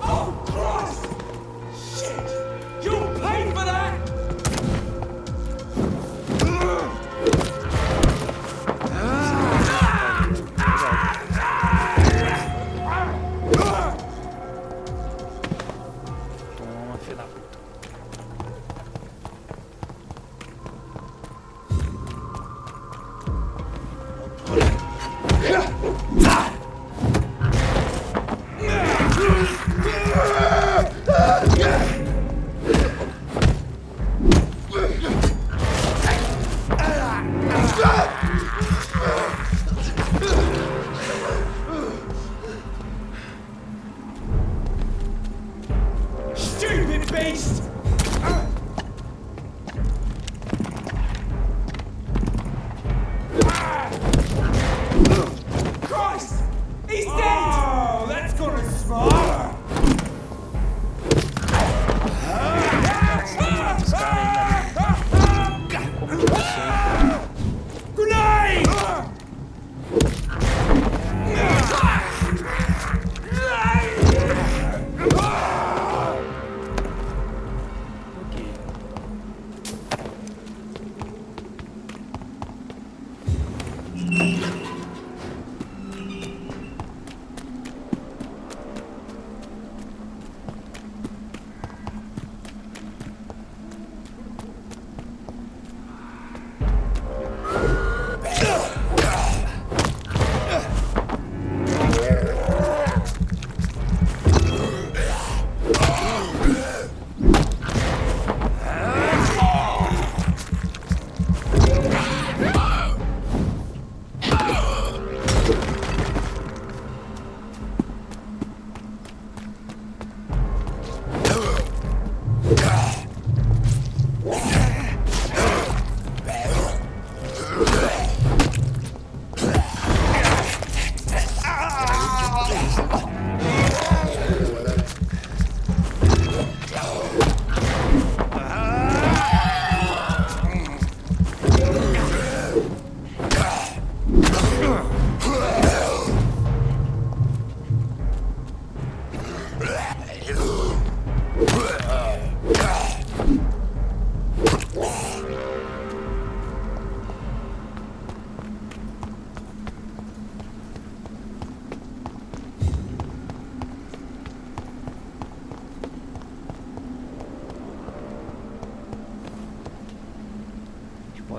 Oh, Christ! Shit! You'll pay for that! Toma, filho da puta. Stupid beast! Christ! He's dead! Oh, that's gonna smart! Grenade!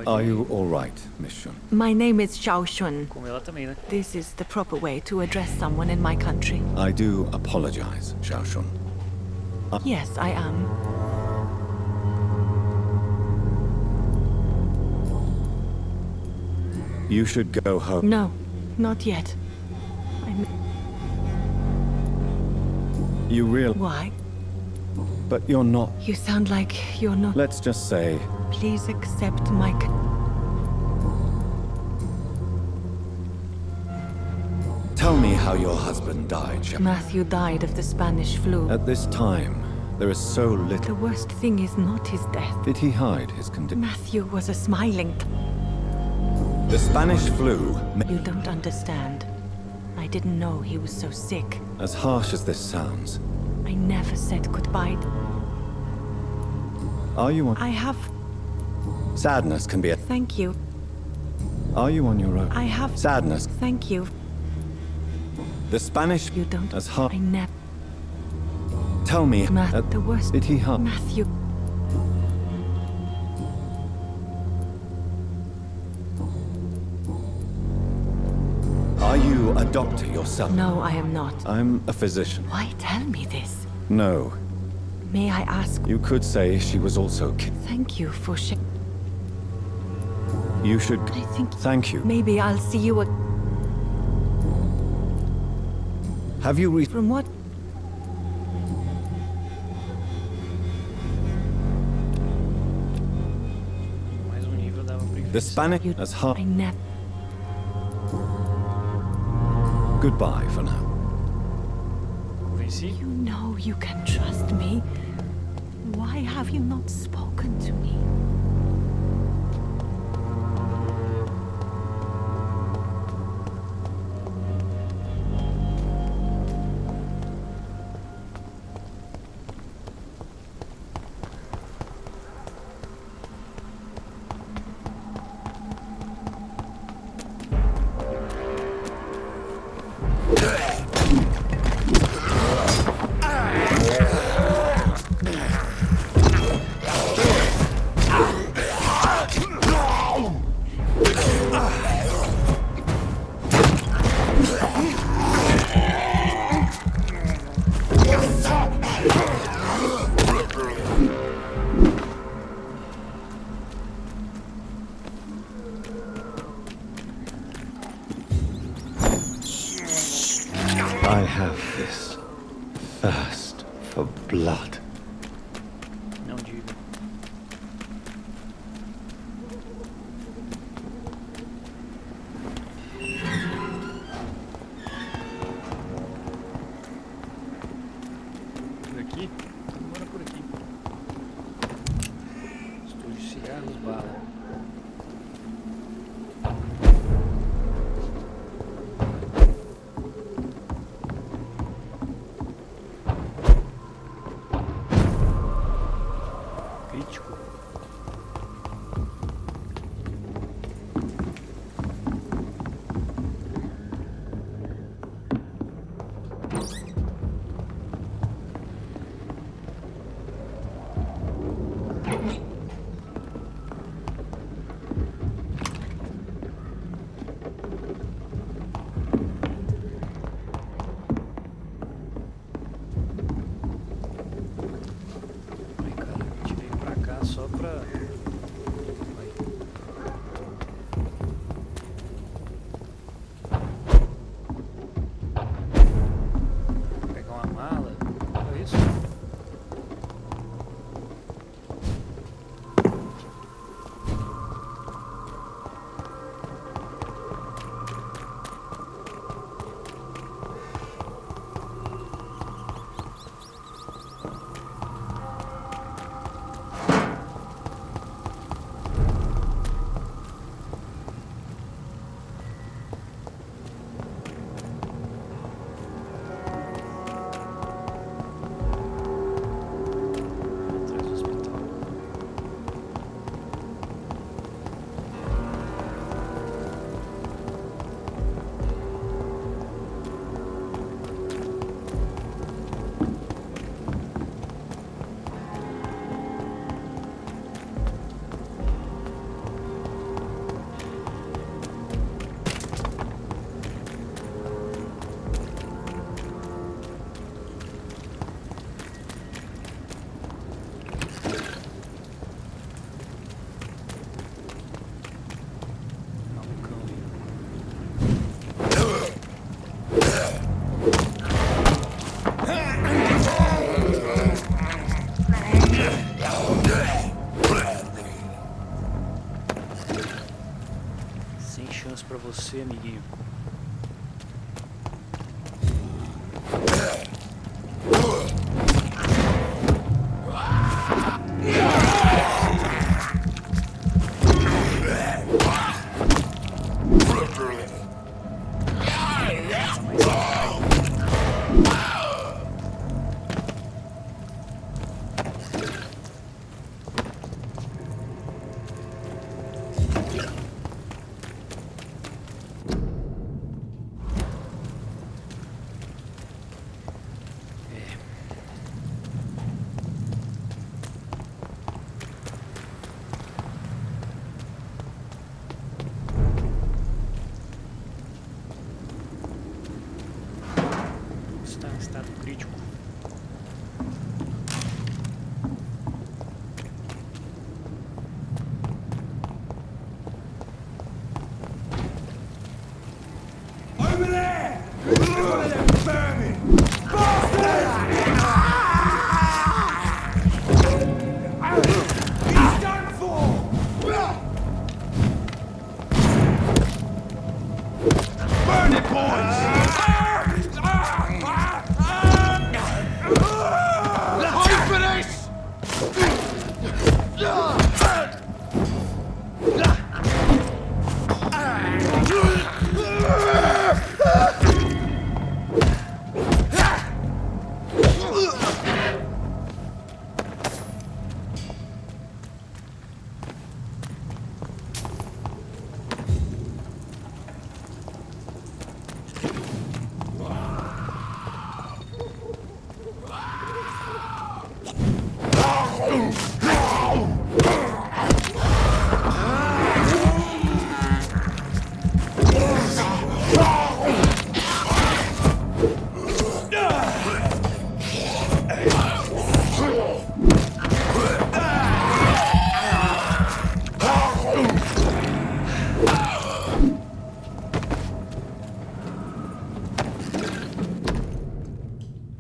Are you all right, Miss Shun? My name is Xiao Shun. Com ela também, né? This is the proper way to address someone in my country. I do apologize, Xiao Shun. Yes, I am. You should go home. No, not yet. You real... Why? But you're not... You sound like you're not... Let's just say... Please accept my... Tell me how your husband died, Shep. Matthew died of the Spanish flu. At this time, there is so little... The worst thing is not his death. Did he hide his condition? Matthew was a smiling... The Spanish flu... You don't understand. I didn't know he was so sick. As harsh as this sounds... I never said goodbye. Are you on... I have... Sadness can be a... Thank you. Are you on your own? I have... Sadness. Thank you. The Spanish... You don't... As hard... I never... Tell me... The worst... Did he harm... Matthew... Are you a doctor yourself? No, I am not. I'm a physician. Why tell me this? No. May I ask? You could say she was also Thank you for You should... I think... Thank you. Maybe I'll see you Have you From what? The Spanish as hard. I never... Goodbye for now. You know you can trust me. Why have you not spoken to me? I have this thirst for blood. Não diga. Por aqui? Bora por aqui. Estúdio de cigarros, bala. Crítico. Ai, cara, a gente veio pra cá só pra... Pegar uma mala. Olha isso. Atrás do hospital. Malucão aí. Sem chance pra você, amiguinho.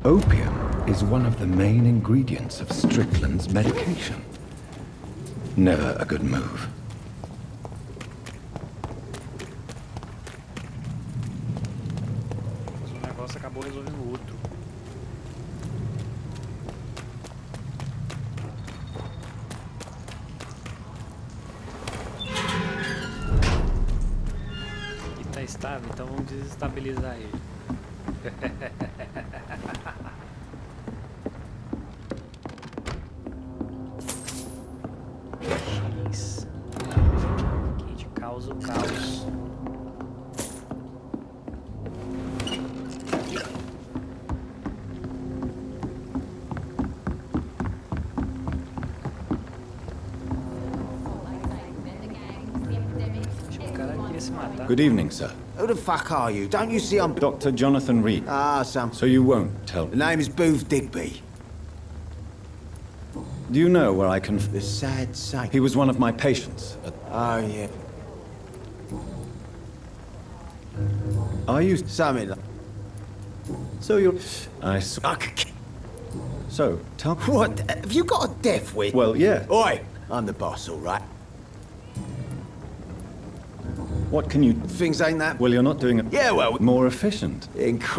Opium is one of the main ingredients of Strickland's medication. Never a good move. Mas um negócio acabou resolvendo o outro. Aqui tá estável, então vamos desestabilizar ele. X. Kit causa o caos. Good evening, sir. Who the fuck are you? Don't you see I'm... Dr. Jonathan Reed. Ah, Sam. So you won't tell me. The name is Booth Digby. Do you know where I can... The sad saint. He was one of my patients. Oh, yeah. Are you... Something like... So you're... So, tell... What? Have you got a death wish? Well, yeah. Oi! I'm the boss, all right? What can you... Things ain't that... Well, you're not doing it... Yeah, well... More efficient. Do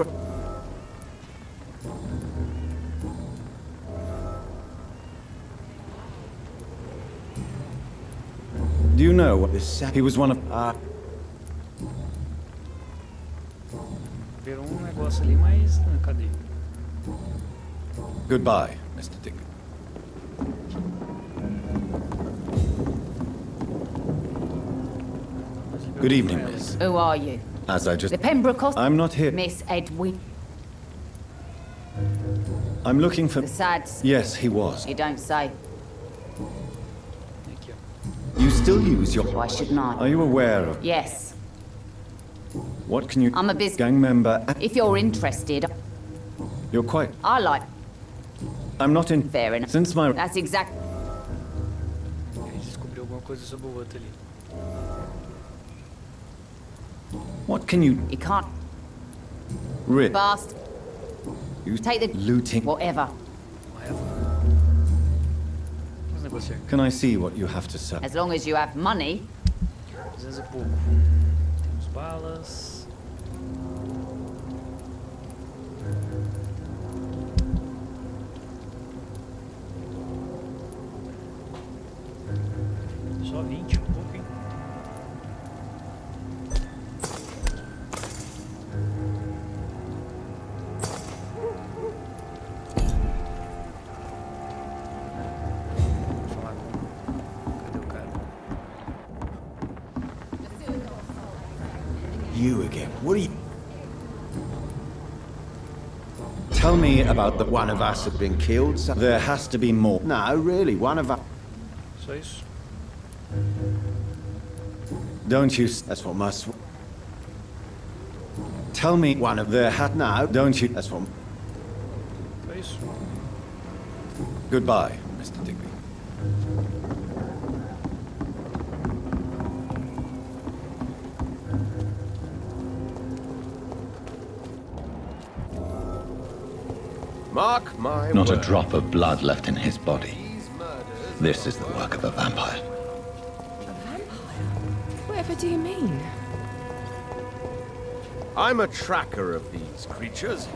you know what... He was one of... Virou negócio ali, mas... Cadê? Goodbye, Mr. Digby. Good evening, miss. Who are you? As I just... The Pembroke Hospital? I'm not here. Miss Edwin. I'm looking for... The sad... Yes, he was. You don't say. Thank you. You still use your... Why shouldn't I? Are you aware of... Yes. What can you... I'm a business... Gang member... If you're interested... You're quite... I like... I'm not in... Fair enough. Since my... That's exact... Ele descobriu alguma coisa sobre o outro ali. What can you... You can't... Rip. Fast. You... Take the... Looting... Whatever. Vamos negociar. Can I see what you have to sell? As long as you have money... 200 e pouco. Temos balas. Só 20, pouco, hein? Vou falar com... Cadê o cara? You again. What are you... Tell me about the... One of us have been killed. There has to be more. No, really, one of us... Só isso. Don't you... That's what must... Tell me... One of... There had... No. Don't you... That's what... Só isso. Goodbye, Mr. Digby. Mark my Not a word. drop of blood left in his body. This is the work of a vampire. Whatever do you mean? I'm a tracker of these creatures.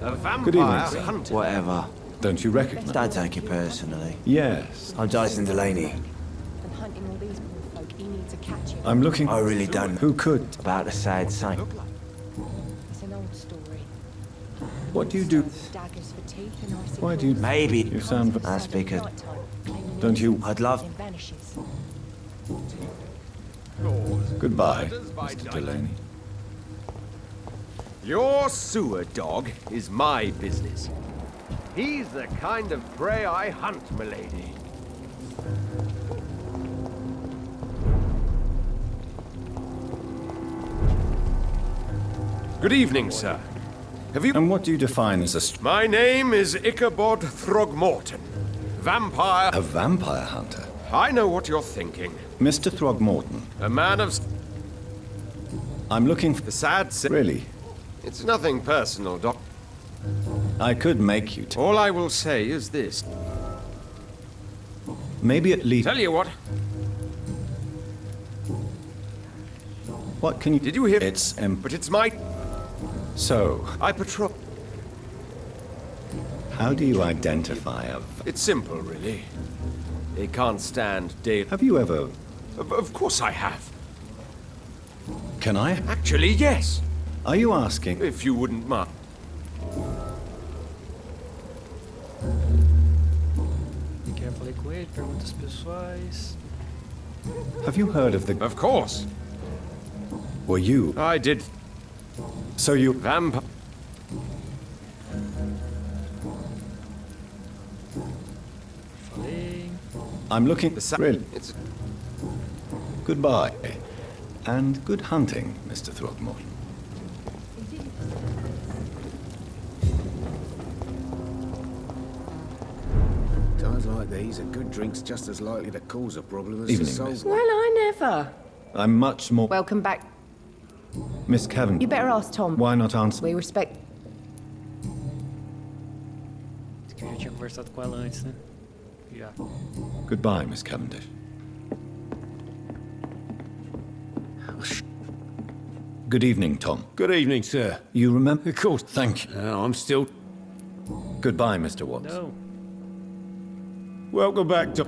A Good evening, vampire sir. hunter. Whatever. Don't you recognize? Don't take it personally. Yes. I'm Dyson Delaney. And hunting all these poor folk, he needs a catching. I'm looking... I really don't know Who could? about the sad saint. It's an old story. What do you do? Daggers for teeth and icy Why do you... Maybe. You sound... That's because... Don't you... I'd love... Then vanishes. Goodbye, Mr. Delaney. Your sewer dog is my business. He's the kind of prey I hunt, milady. Good evening, sir. Have you... And what do you define as a... My name is Ichabod Throgmorton. Vampire... A vampire hunter? I know what you're thinking. Mr. Throgmorton. A man of... I'm looking for... The sad... Really? It's nothing personal, Doc. I could make you... All I will say is this. Maybe at least... Tell you what. What can you... Did you hear... It's... But it's my... So... I patrol... How do you identify a... It's simple, really. They can't stand day... Have you ever... Of course I have. Can I? Actually, yes. Are you asking? If you wouldn't mind. Quer falar com ele? Perguntas pessoais. Have you heard of the... Of course. Were you... I did. So you... Vampire... Falei. I'm looking... Really? It's... Goodbye. And good hunting, Mr. Throgmorton. Times like these, a good drink's just as likely to cause a problem as Evening, the soul. miss. Well, I never. I'm much more... Welcome back. Miss Cavendish. You better ask Tom. Why not answer? We respect... Que eu já tinha conversado com ela antes, né? Já. Goodbye, Miss Cavendish. Good evening, Tom. Good evening, sir. You remember? Of course. Thank you. I'm still... Goodbye, Mr. Watts. No. Welcome back to...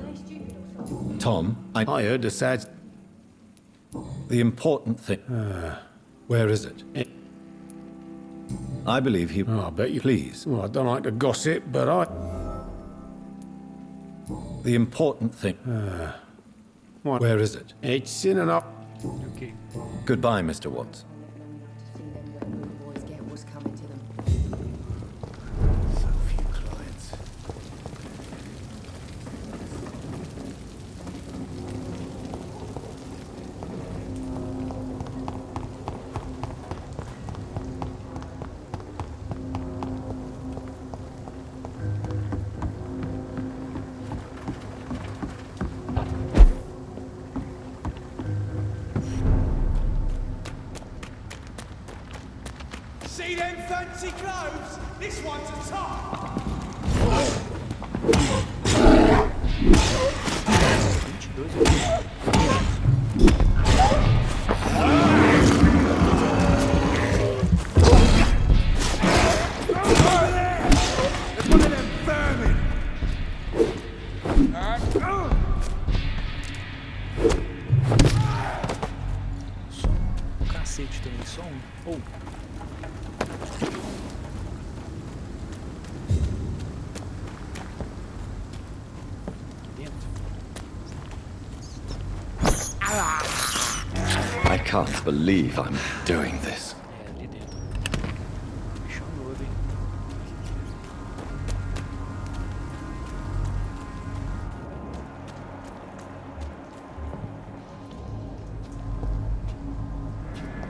Tom, I heard the sad... The important thing... Where is it? I believe he... Oh, I bet you... Please. Well, I don't like to gossip, but I... The important thing... What? Where is it? It's in and up... Okay. Goodbye, Mr. Watts. So few clients. See them fancy clothes? This one's a top. Cacete também, só um. I can't believe I'm doing this. É, ali dentro. Bicho novo, hein?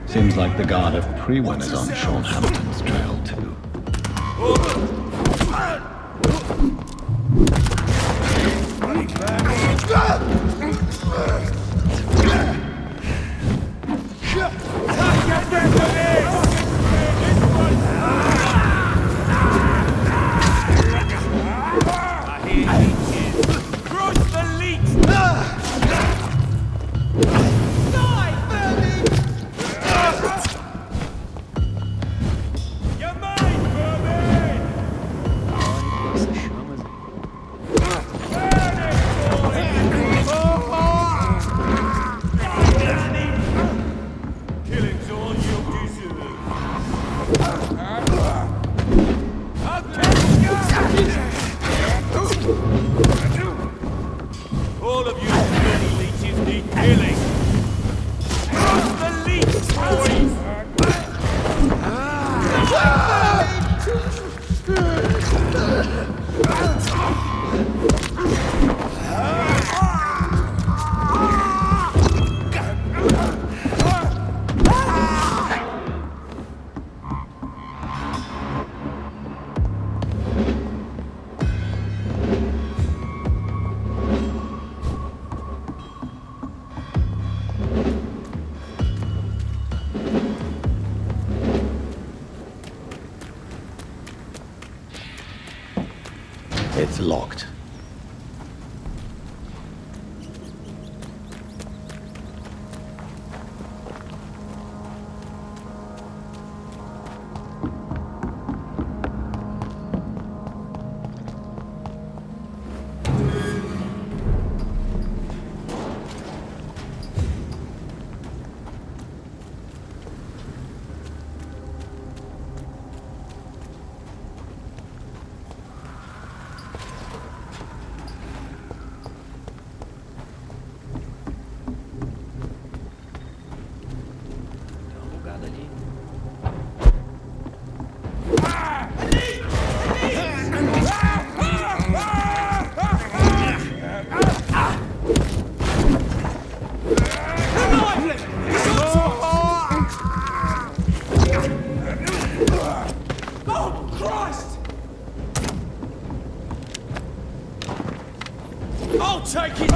Seems like the guard of Prewin is on Sean Hampton's trail, too. It's locked. I'll take it!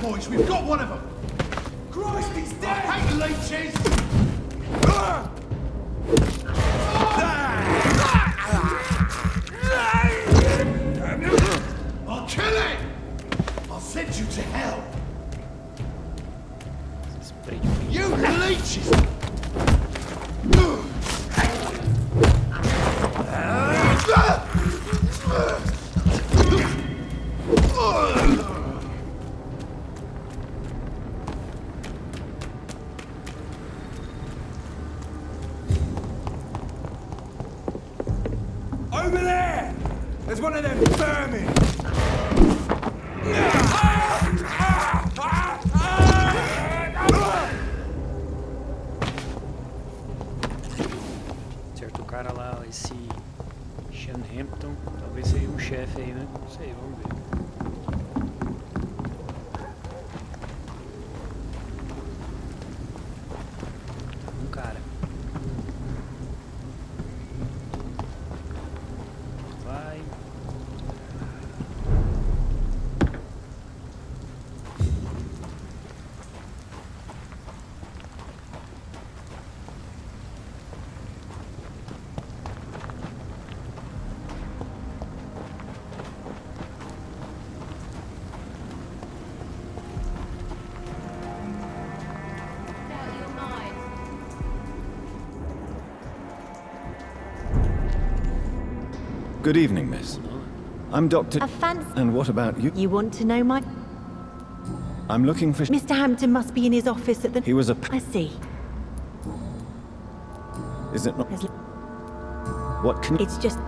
Boys, we've got one of them! Christ, he's dead! Hey, leeches! I'll kill him! I'll send you to hell! You leeches! Over there! There's one of them vermin! Certo, o cara lá, esse Sean Hampton, talvez seja um chefe aí, né? Não sei, vamos ver. Um cara. Vai. Good evening, miss. I'm Dr. And what about you? You want to know my... I'm looking for... Mr. Hampton must be in his office at the... He was a... I see. Is it not... What can... It's just...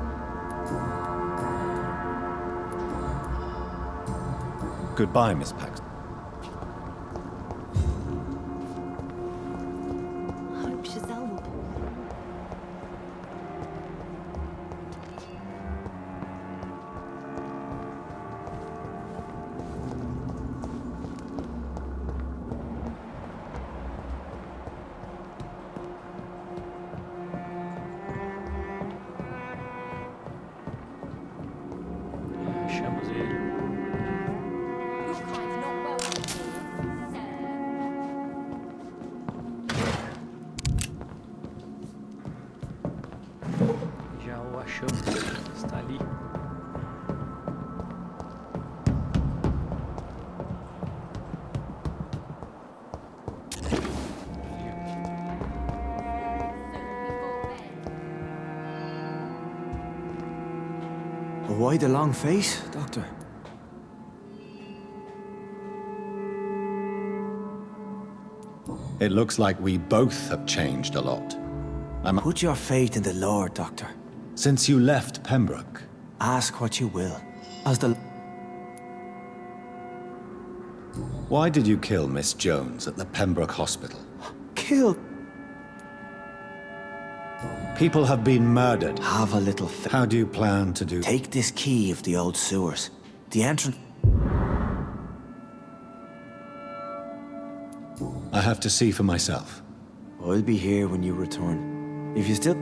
Goodbye, Miss Paxton. I hope Giselle will... Achamos ele. Já o achamos, está ali. Why the long face, Doctor? It looks like we both have changed a lot. Put your faith in the Lord, Doctor. Since you left Pembroke. Ask what you will. As the... Why did you kill Miss Jones at the Pembroke Hospital? Kill? People have been murdered. Have a little How do you plan to do... Take this key of the old sewers. The entrance... I have to see for myself. I'll be here when you return. If you still...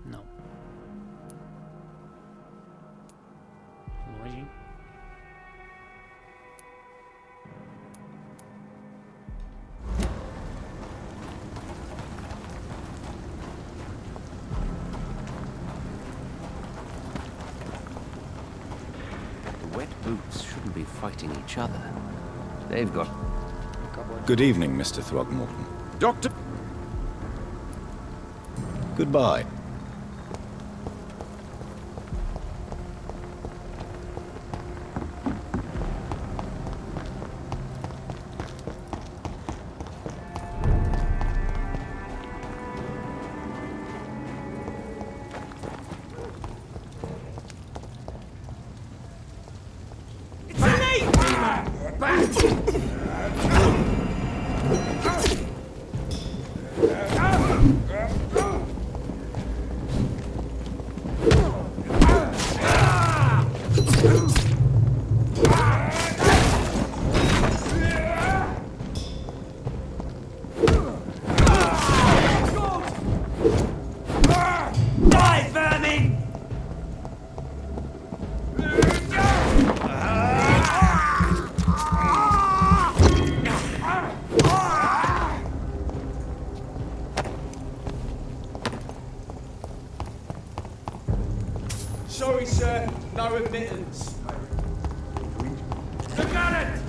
Não. Longe, hein? The wet boots shouldn't be fighting each other. They've got... Good evening, Mr. Throgmorton. Doctor! Goodbye. Sorry, sir. No admittance. Look at it!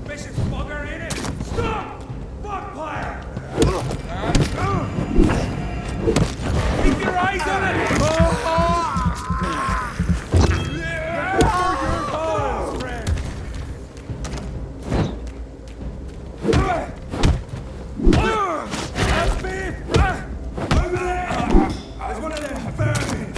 Vicious bugger in it! Stop! Vampyr! Keep your eyes on it! There's one of them vermin!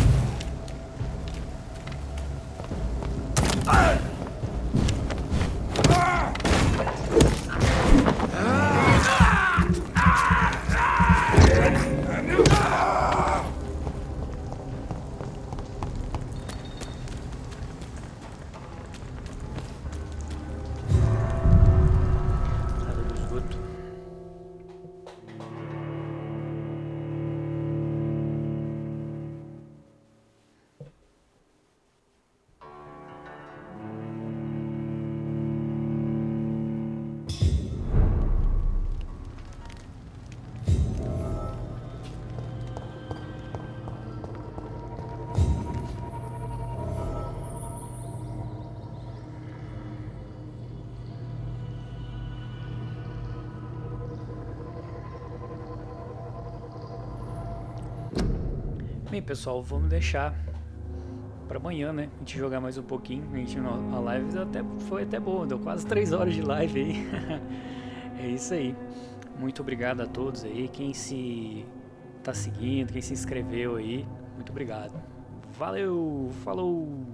Bem, pessoal, vamos deixar pra amanhã, né? A gente jogar mais um pouquinho. A live foi até boa, deu quase 3 horas de live aí. É isso aí. Muito obrigado a todos aí. Quem tá seguindo, quem se inscreveu aí, muito obrigado. Valeu, falou!